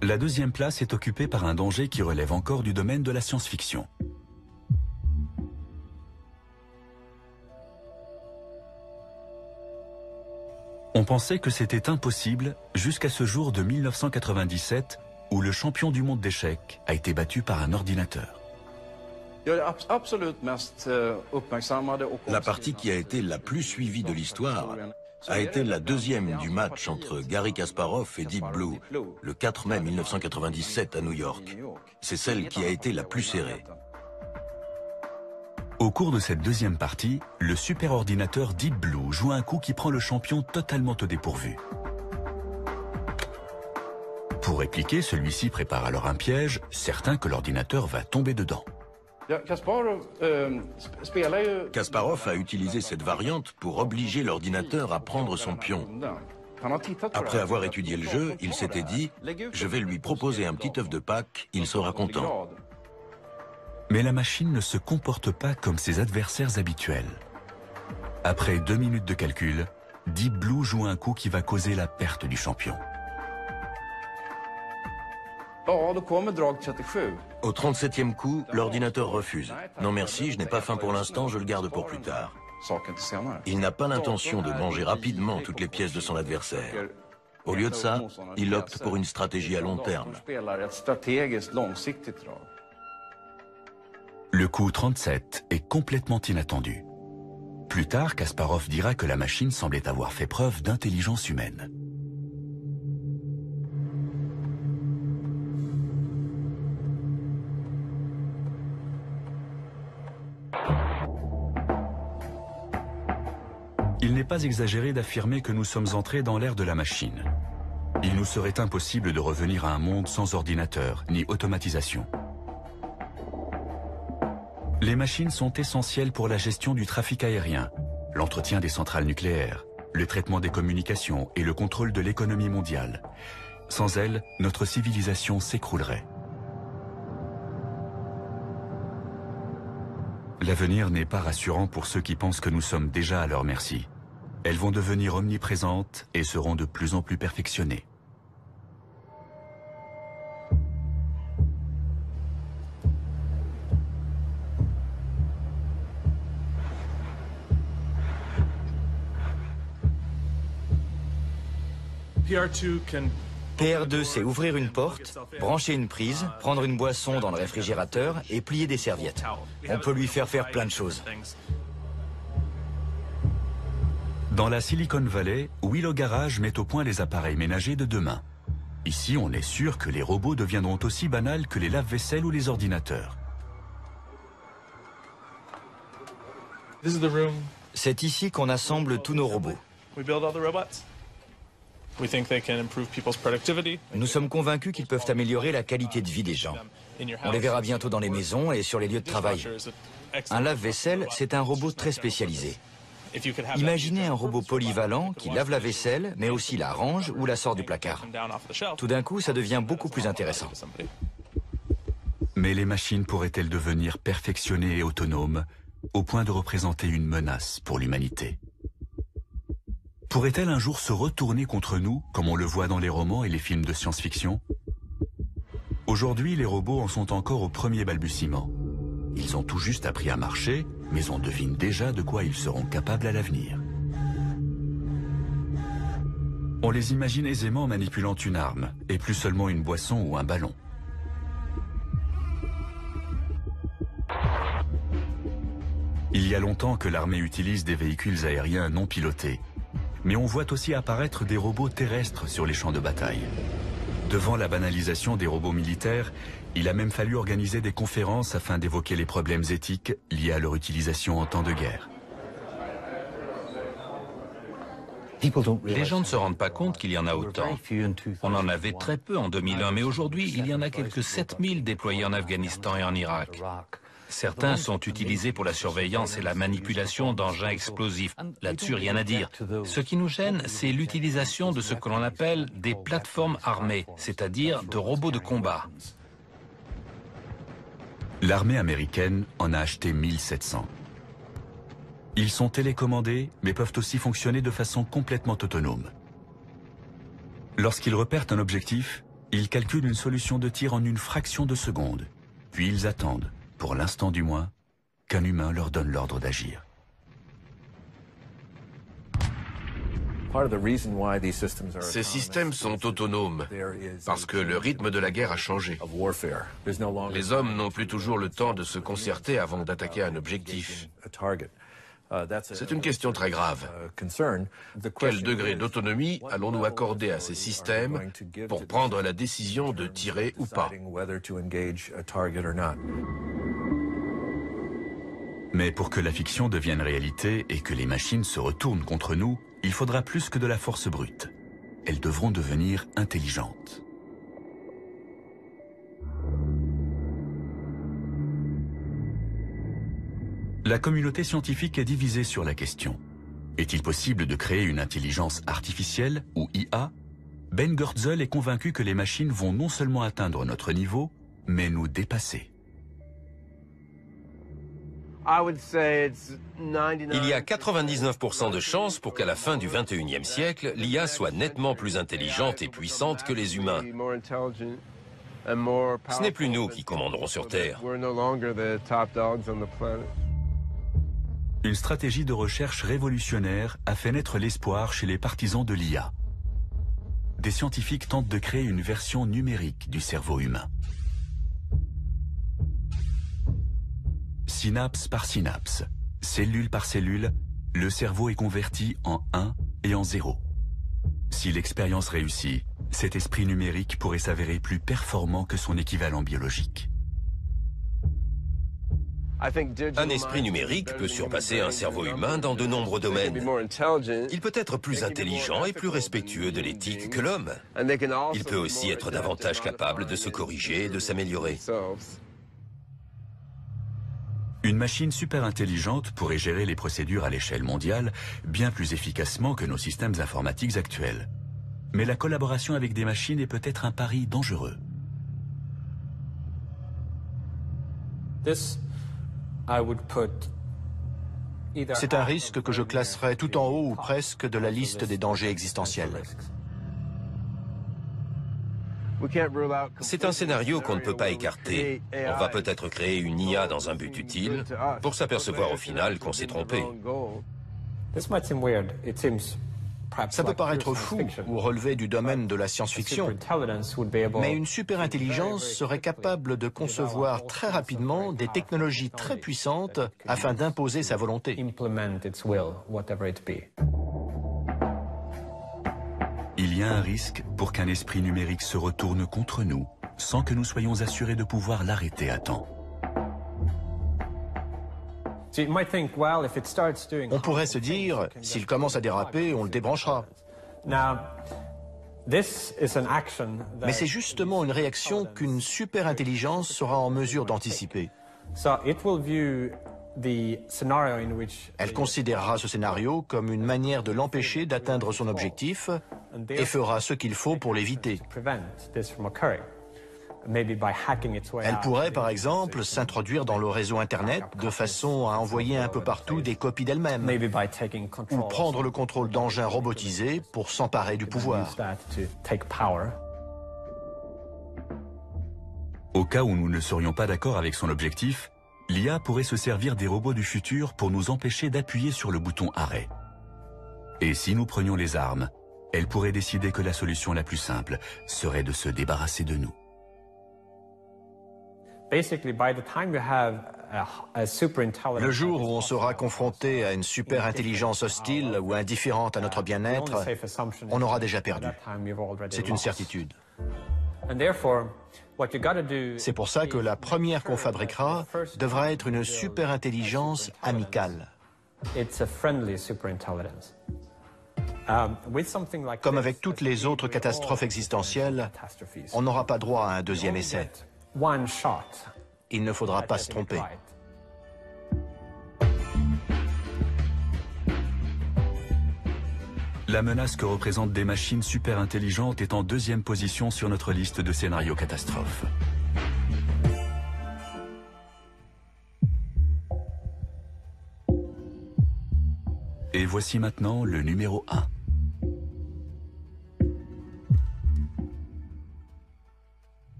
La 2e place est occupée par un danger qui relève encore du domaine de la science-fiction. On pensait que c'était impossible jusqu'à ce jour de 1997 où le champion du monde d'échecs a été battu par un ordinateur. La partie qui a été la plus suivie de l'histoire a été la 2e du match entre Garry Kasparov et Deep Blue, le 4 mai 1997 à New York. C'est celle qui a été la plus serrée. Au cours de cette 2e partie, le superordinateur Deep Blue joue un coup qui prend le champion totalement au dépourvu. Pour répliquer, celui-ci prépare alors un piège, certain que l'ordinateur va tomber dedans. Kasparov a utilisé cette variante pour obliger l'ordinateur à prendre son pion. Après avoir étudié le jeu, il s'était dit « Je vais lui proposer un petit œuf de Pâques, il sera content ». Mais la machine ne se comporte pas comme ses adversaires habituels. Après 2 minutes de calcul, Deep Blue joue un coup qui va causer la perte du champion. Au 37e coup, l'ordinateur refuse. « Non merci, je n'ai pas faim pour l'instant, je le garde pour plus tard ». Il n'a pas l'intention de manger rapidement toutes les pièces de son adversaire. Au lieu de ça, il opte pour une stratégie à long terme. Le coup 37 est complètement inattendu. Plus tard, Kasparov dira que la machine semblait avoir fait preuve d'intelligence humaine. Il n'est pas exagéré d'affirmer que nous sommes entrés dans l'ère de la machine. Il nous serait impossible de revenir à un monde sans ordinateur ni automatisation. Les machines sont essentielles pour la gestion du trafic aérien, l'entretien des centrales nucléaires, le traitement des communications et le contrôle de l'économie mondiale. Sans elles, notre civilisation s'écroulerait. L'avenir n'est pas rassurant pour ceux qui pensent que nous sommes déjà à leur merci. Elles vont devenir omniprésentes et seront de plus en plus perfectionnées. PR2, c'est ouvrir une porte, brancher une prise, prendre une boisson dans le réfrigérateur et plier des serviettes. On peut lui faire plein de choses. Dans la Silicon Valley, Willow Garage met au point les appareils ménagers de demain. Ici, on est sûr que les robots deviendront aussi banals que les lave-vaisselle ou les ordinateurs. C'est ici qu'on assemble tous nos robots. Nous sommes convaincus qu'ils peuvent améliorer la qualité de vie des gens. On les verra bientôt dans les maisons et sur les lieux de travail. Un lave-vaisselle, c'est un robot très spécialisé. Imaginez un robot polyvalent qui lave la vaisselle, mais aussi la range ou la sort du placard. Tout d'un coup, ça devient beaucoup plus intéressant. Mais les machines pourraient-elles devenir perfectionnées et autonomes, au point de représenter une menace pour l'humanité? Pourrait-elle un jour se retourner contre nous, comme on le voit dans les romans et les films de science-fiction? Aujourd'hui, les robots en sont encore au premier balbutiement. Ils ont tout juste appris à marcher, mais on devine déjà de quoi ils seront capables à l'avenir. On les imagine aisément manipulant une arme, et plus seulement une boisson ou un ballon. Il y a longtemps que l'armée utilise des véhicules aériens non pilotés, mais on voit aussi apparaître des robots terrestres sur les champs de bataille. Devant la banalisation des robots militaires, il a même fallu organiser des conférences afin d'évoquer les problèmes éthiques liés à leur utilisation en temps de guerre. Les gens ne se rendent pas compte qu'il y en a autant. On en avait très peu en 2001, mais aujourd'hui, il y en a quelques 7000 déployés en Afghanistan et en Irak. Certains sont utilisés pour la surveillance et la manipulation d'engins explosifs. Là-dessus, rien à dire. Ce qui nous gêne, c'est l'utilisation de ce que l'on appelle des plateformes armées, c'est-à-dire de robots de combat. L'armée américaine en a acheté 1700. Ils sont télécommandés, mais peuvent aussi fonctionner de façon complètement autonome. Lorsqu'ils repèrent un objectif, ils calculent une solution de tir en une fraction de seconde. Puis ils attendent, pour l'instant du moins, qu'un humain leur donne l'ordre d'agir. Ces systèmes sont autonomes parce que le rythme de la guerre a changé. Les hommes n'ont plus toujours le temps de se concerter avant d'attaquer un objectif. C'est une question très grave. Quel degré d'autonomie allons-nous accorder à ces systèmes pour prendre la décision de tirer ou pas? Mais pour que la fiction devienne réalité et que les machines se retournent contre nous, il faudra plus que de la force brute. Elles devront devenir intelligentes. La communauté scientifique est divisée sur la question. Est-il possible de créer une intelligence artificielle, ou IA? Ben Goertzel est convaincu que les machines vont non seulement atteindre notre niveau, mais nous dépasser. Il y a 99% de chances pour qu'à la fin du 21e siècle, l'IA soit nettement plus intelligente et puissante que les humains. Ce n'est plus nous qui commanderons sur Terre. Une stratégie de recherche révolutionnaire a fait naître l'espoir chez les partisans de l'IA. Des scientifiques tentent de créer une version numérique du cerveau humain. Synapse par synapse, cellule par cellule, le cerveau est converti en 1 et en 0. Si l'expérience réussit, cet esprit numérique pourrait s'avérer plus performant que son équivalent biologique. Un esprit numérique peut surpasser un cerveau humain dans de nombreux domaines. Il peut être plus intelligent et plus respectueux de l'éthique que l'homme. Il peut aussi être davantage capable de se corriger et de s'améliorer. Une machine super intelligente pourrait gérer les procédures à l'échelle mondiale bien plus efficacement que nos systèmes informatiques actuels. Mais la collaboration avec des machines est peut-être un pari dangereux. C'est un risque que je classerais tout en haut ou presque de la liste des dangers existentiels. C'est un scénario qu'on ne peut pas écarter. On va peut-être créer une IA dans un but utile pour s'apercevoir au final qu'on s'est trompé. Ça peut paraître fou ou relever du domaine de la science-fiction, mais une superintelligence serait capable de concevoir très rapidement des technologies très puissantes afin d'imposer sa volonté. Il y a un risque pour qu'un esprit numérique se retourne contre nous, sans que nous soyons assurés de pouvoir l'arrêter à temps. On pourrait se dire, s'il commence à déraper, on le débranchera. Mais c'est justement une réaction qu'une superintelligence sera en mesure d'anticiper. Elle considérera ce scénario comme une manière de l'empêcher d'atteindre son objectif et fera ce qu'il faut pour l'éviter. Elle pourrait, par exemple, s'introduire dans le réseau Internet de façon à envoyer un peu partout des copies d'elle-même, ou prendre le contrôle d'engins robotisés pour s'emparer du pouvoir. Au cas où nous ne serions pas d'accord avec son objectif, l'IA pourrait se servir des robots du futur pour nous empêcher d'appuyer sur le bouton arrêt. Et si nous prenions les armes, elle pourrait décider que la solution la plus simple serait de se débarrasser de nous. Le jour où on sera confronté à une super-intelligence hostile ou indifférente à notre bien-être, on aura déjà perdu. C'est une certitude. C'est pour ça que la première qu'on fabriquera devra être une super-intelligence amicale. Comme avec toutes les autres catastrophes existentielles, on n'aura pas droit à un deuxième essai. Il ne faudra pas se tromper. La menace que représentent des machines super intelligentes est en deuxième position sur notre liste de scénarios catastrophes. Et voici maintenant le numéro 1.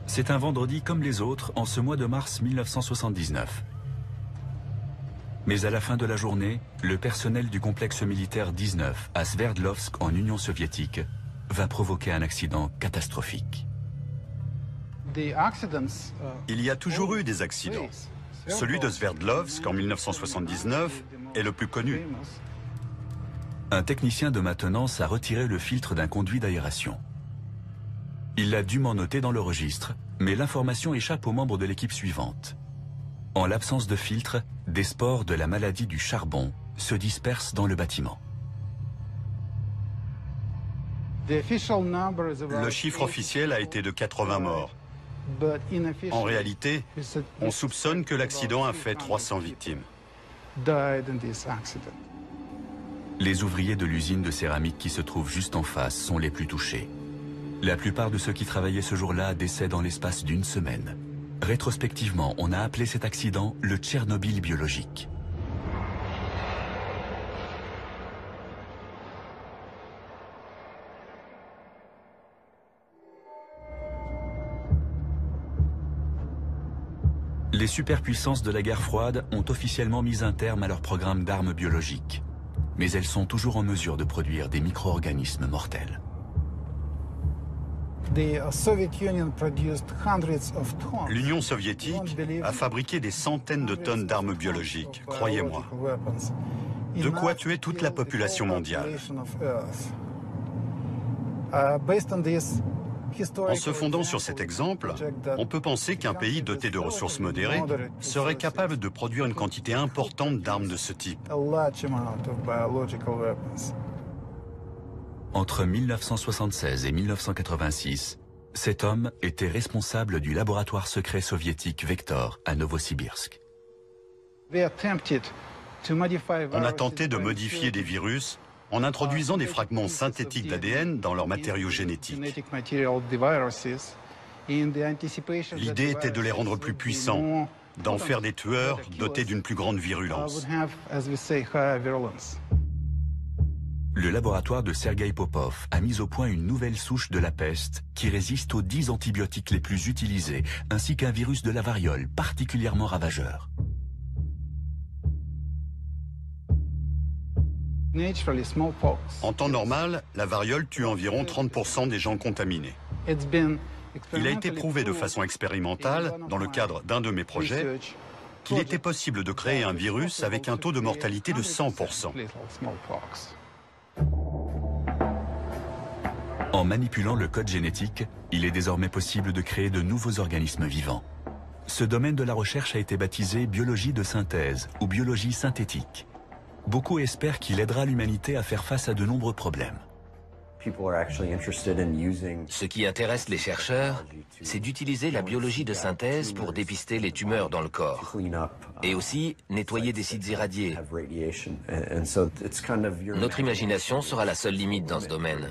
C'est un vendredi comme les autres en ce mois de mars 1979. Mais à la fin de la journée, le personnel du complexe militaire 19 à Sverdlovsk en Union soviétique va provoquer un accident catastrophique. Il y a toujours eu des accidents. Celui de Sverdlovsk en 1979 est le plus connu. Un technicien de maintenance a retiré le filtre d'un conduit d'aération. Il l'a dûment noté dans le registre, mais l'information échappe aux membres de l'équipe suivante. En l'absence de filtre, des spores de la maladie du charbon se dispersent dans le bâtiment. Le chiffre officiel a été de 80 morts. En réalité, on soupçonne que l'accident a fait 300 victimes. Les ouvriers de l'usine de céramique qui se trouve juste en face sont les plus touchés. La plupart de ceux qui travaillaient ce jour-là décèdent en l'espace d'une semaine. Rétrospectivement, on a appelé cet accident le Tchernobyl biologique. Les superpuissances de la guerre froide ont officiellement mis un terme à leur programme d'armes biologiques. Mais elles sont toujours en mesure de produire des micro-organismes mortels. L'Union soviétique a fabriqué des centaines de tonnes d'armes biologiques, croyez-moi. De quoi tuer toute la population mondiale. En se fondant sur cet exemple, on peut penser qu'un pays doté de ressources modérées serait capable de produire une quantité importante d'armes de ce type. Entre 1976 et 1986, cet homme était responsable du laboratoire secret soviétique Vektor à Novosibirsk. On a tenté de modifier des virus en introduisant des fragments synthétiques d'ADN dans leurs matériaux génétiques. L'idée était de les rendre plus puissants, d'en faire des tueurs dotés d'une plus grande virulence. Le laboratoire de Sergei Popov a mis au point une nouvelle souche de la peste qui résiste aux 10 antibiotiques les plus utilisés, ainsi qu'un virus de la variole particulièrement ravageur. En temps normal, la variole tue environ 30% des gens contaminés. Il a été prouvé de façon expérimentale, dans le cadre d'un de mes projets, qu'il était possible de créer un virus avec un taux de mortalité de 100%. En manipulant le code génétique, il est désormais possible de créer de nouveaux organismes vivants. Ce domaine de la recherche a été baptisé biologie de synthèse ou biologie synthétique. Beaucoup espèrent qu'il aidera l'humanité à faire face à de nombreux problèmes. Ce qui intéresse les chercheurs, c'est d'utiliser la biologie de synthèse pour dépister les tumeurs dans le corps et aussi nettoyer des sites irradiés. Notre imagination sera la seule limite dans ce domaine.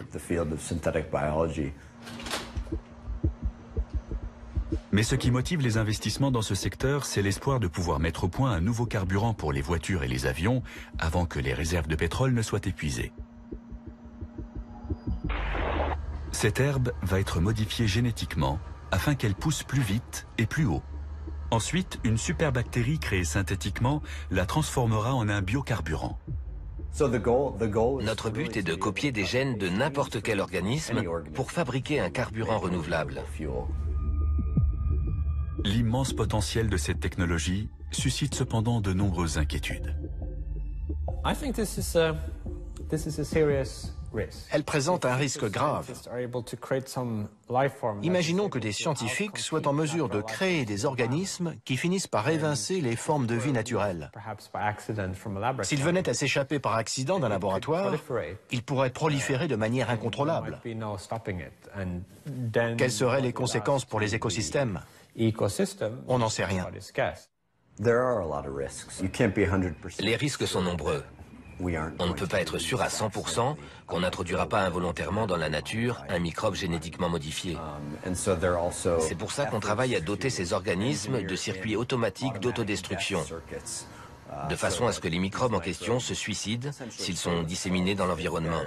Mais ce qui motive les investissements dans ce secteur, c'est l'espoir de pouvoir mettre au point un nouveau carburant pour les voitures et les avions avant que les réserves de pétrole ne soient épuisées. Cette herbe va être modifiée génétiquement afin qu'elle pousse plus vite et plus haut. Ensuite, une superbactérie créée synthétiquement la transformera en un biocarburant. Notre but est de copier des gènes de n'importe quel organisme pour fabriquer un carburant renouvelable. L'immense potentiel de cette technologie suscite cependant de nombreuses inquiétudes. Elle présente un risque grave. Imaginons que des scientifiques soient en mesure de créer des organismes qui finissent par évincer les formes de vie naturelles. S'ils venaient à s'échapper par accident d'un laboratoire, ils pourraient proliférer de manière incontrôlable. Quelles seraient les conséquences pour les écosystèmes? On n'en sait rien. Les risques sont nombreux. On ne peut pas être sûr à 100% qu'on n'introduira pas involontairement dans la nature un microbe génétiquement modifié. C'est pour ça qu'on travaille à doter ces organismes de circuits automatiques d'autodestruction, de façon à ce que les microbes en question se suicident s'ils sont disséminés dans l'environnement.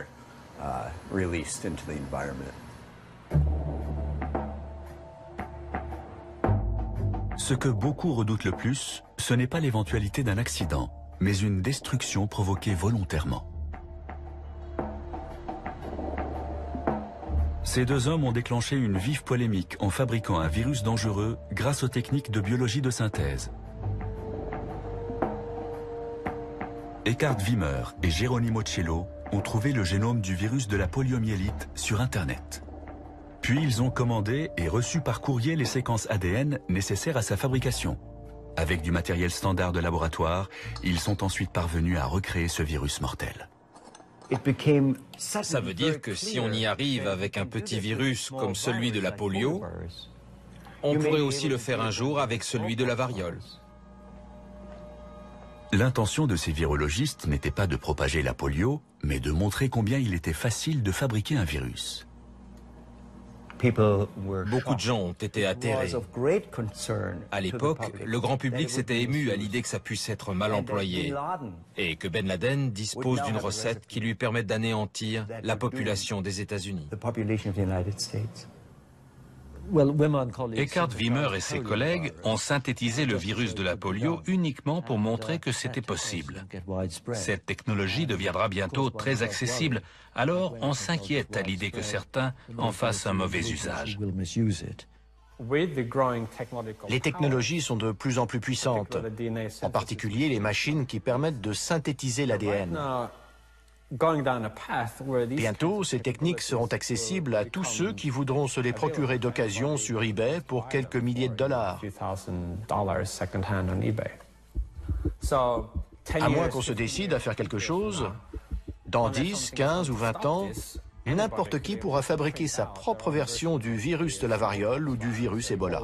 Ce que beaucoup redoutent le plus, ce n'est pas l'éventualité d'un accident, mais une destruction provoquée volontairement. Ces deux hommes ont déclenché une vive polémique en fabriquant un virus dangereux grâce aux techniques de biologie de synthèse. Eckhard Wimmer et Geronimo Cello ont trouvé le génome du virus de la poliomyélite sur Internet. Puis ils ont commandé et reçu par courrier les séquences ADN nécessaires à sa fabrication. Avec du matériel standard de laboratoire, ils sont ensuite parvenus à recréer ce virus mortel. Ça veut dire que si on y arrive avec un petit virus comme celui de la polio, on pourrait aussi le faire un jour avec celui de la variole. L'intention de ces virologistes n'était pas de propager la polio, mais de montrer combien il était facile de fabriquer un virus. Beaucoup de gens ont été atterrés. À l'époque, le grand public s'était ému à l'idée que ça puisse être mal employé et que Ben Laden dispose d'une recette qui lui permette d'anéantir la population des États-Unis. Eckhard Wimmer et ses collègues ont synthétisé le virus de la polio uniquement pour montrer que c'était possible. Cette technologie deviendra bientôt très accessible, alors on s'inquiète à l'idée que certains en fassent un mauvais usage. Les technologies sont de plus en plus puissantes, en particulier les machines qui permettent de synthétiser l'ADN. Bientôt, ces techniques seront accessibles à tous ceux qui voudront se les procurer d'occasion sur eBay pour quelques milliers de dollars. À moins qu'on se décide à faire quelque chose, dans 10, 15 ou 20 ans, n'importe qui pourra fabriquer sa propre version du virus de la variole ou du virus Ebola.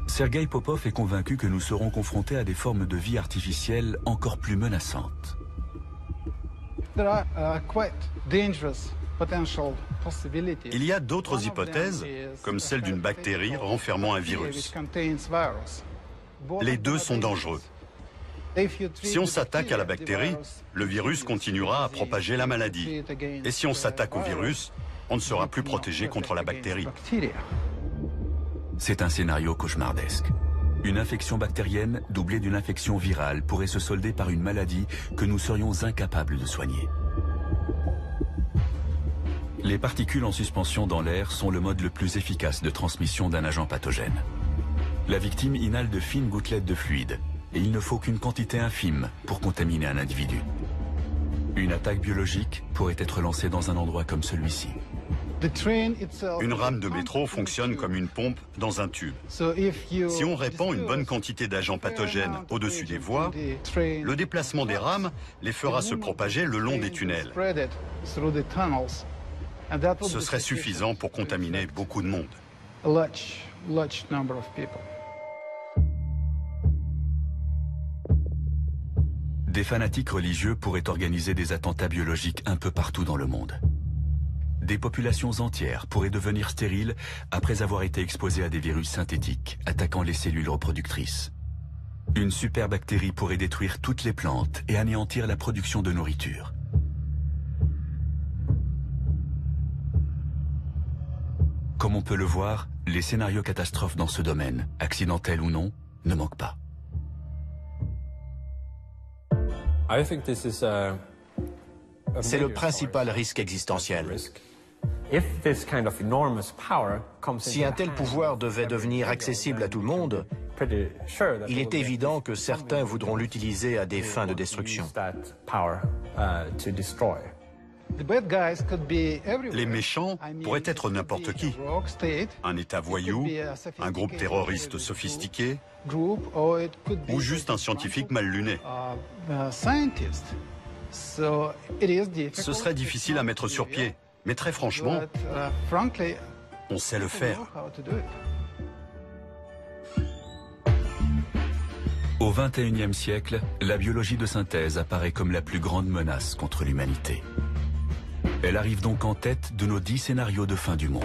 Sergei Popov est convaincu que nous serons confrontés à des formes de vie artificielle encore plus menaçantes. Il y a d'autres hypothèses, comme celle d'une bactérie renfermant un virus. Les deux sont dangereux. Si on s'attaque à la bactérie, le virus continuera à propager la maladie. Et si on s'attaque au virus, on ne sera plus protégé contre la bactérie. C'est un scénario cauchemardesque. Une infection bactérienne doublée d'une infection virale pourrait se solder par une maladie que nous serions incapables de soigner. Les particules en suspension dans l'air sont le mode le plus efficace de transmission d'un agent pathogène. La victime inhale de fines gouttelettes de fluide et il ne faut qu'une quantité infime pour contaminer un individu. Une attaque biologique pourrait être lancée dans un endroit comme celui-ci. Une rame de métro fonctionne comme une pompe dans un tube. Si on répand une bonne quantité d'agents pathogènes au-dessus des voies, le déplacement des rames les fera se propager le long des tunnels. Ce serait suffisant pour contaminer beaucoup de monde. Des fanatiques religieux pourraient organiser des attentats biologiques un peu partout dans le monde. Des populations entières pourraient devenir stériles après avoir été exposées à des virus synthétiques attaquant les cellules reproductrices. Une superbactérie pourrait détruire toutes les plantes et anéantir la production de nourriture. Comme on peut le voir, les scénarios catastrophes dans ce domaine, accidentels ou non, ne manquent pas. C'est le principal risque existentiel. Si un tel pouvoir devait devenir accessible à tout le monde, il est évident que certains voudront l'utiliser à des fins de destruction. Les méchants pourraient être n'importe qui. Un État voyou, un groupe terroriste sophistiqué, ou juste un scientifique mal luné. Ce serait difficile à mettre sur pied, mais très franchement, on sait le faire. Au XXIe siècle, la biologie de synthèse apparaît comme la plus grande menace contre l'humanité. Elle arrive donc en tête de nos 10 scénarios de fin du monde.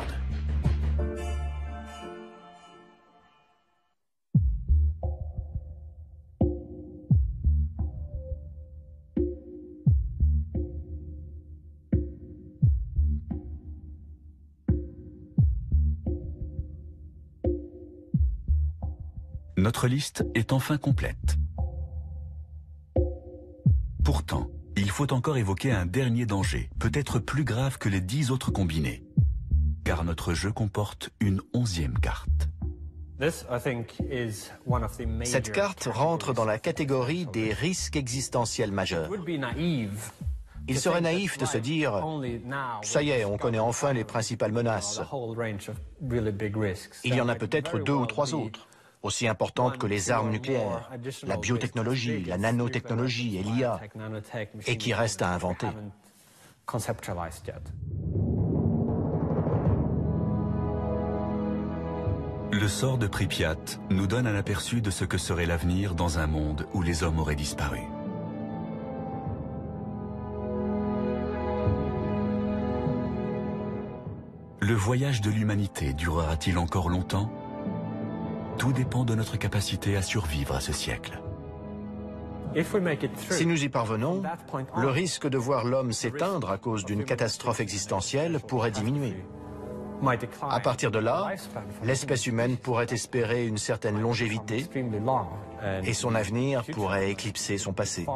Notre liste est enfin complète. Pourtant, il faut encore évoquer un dernier danger, peut-être plus grave que les 10 autres combinés. Car notre jeu comporte une 11e carte. Cette carte rentre dans la catégorie des risques existentiels majeurs. Il serait naïf de se dire « ça y est, on connaît enfin les principales menaces ». Il y en a peut-être 2 ou 3 autres, aussi importantes que les armes nucléaires, la biotechnologie, la nanotechnologie et l'IA, et qui restent à inventer. Le sort de Pripyat nous donne un aperçu de ce que serait l'avenir dans un monde où les hommes auraient disparu. Le voyage de l'humanité durera-t-il encore longtemps ? Tout dépend de notre capacité à survivre à ce siècle. Si nous y parvenons, le risque de voir l'homme s'éteindre à cause d'une catastrophe existentielle pourrait diminuer. À partir de là, l'espèce humaine pourrait espérer une certaine longévité et son avenir pourrait éclipser son passé.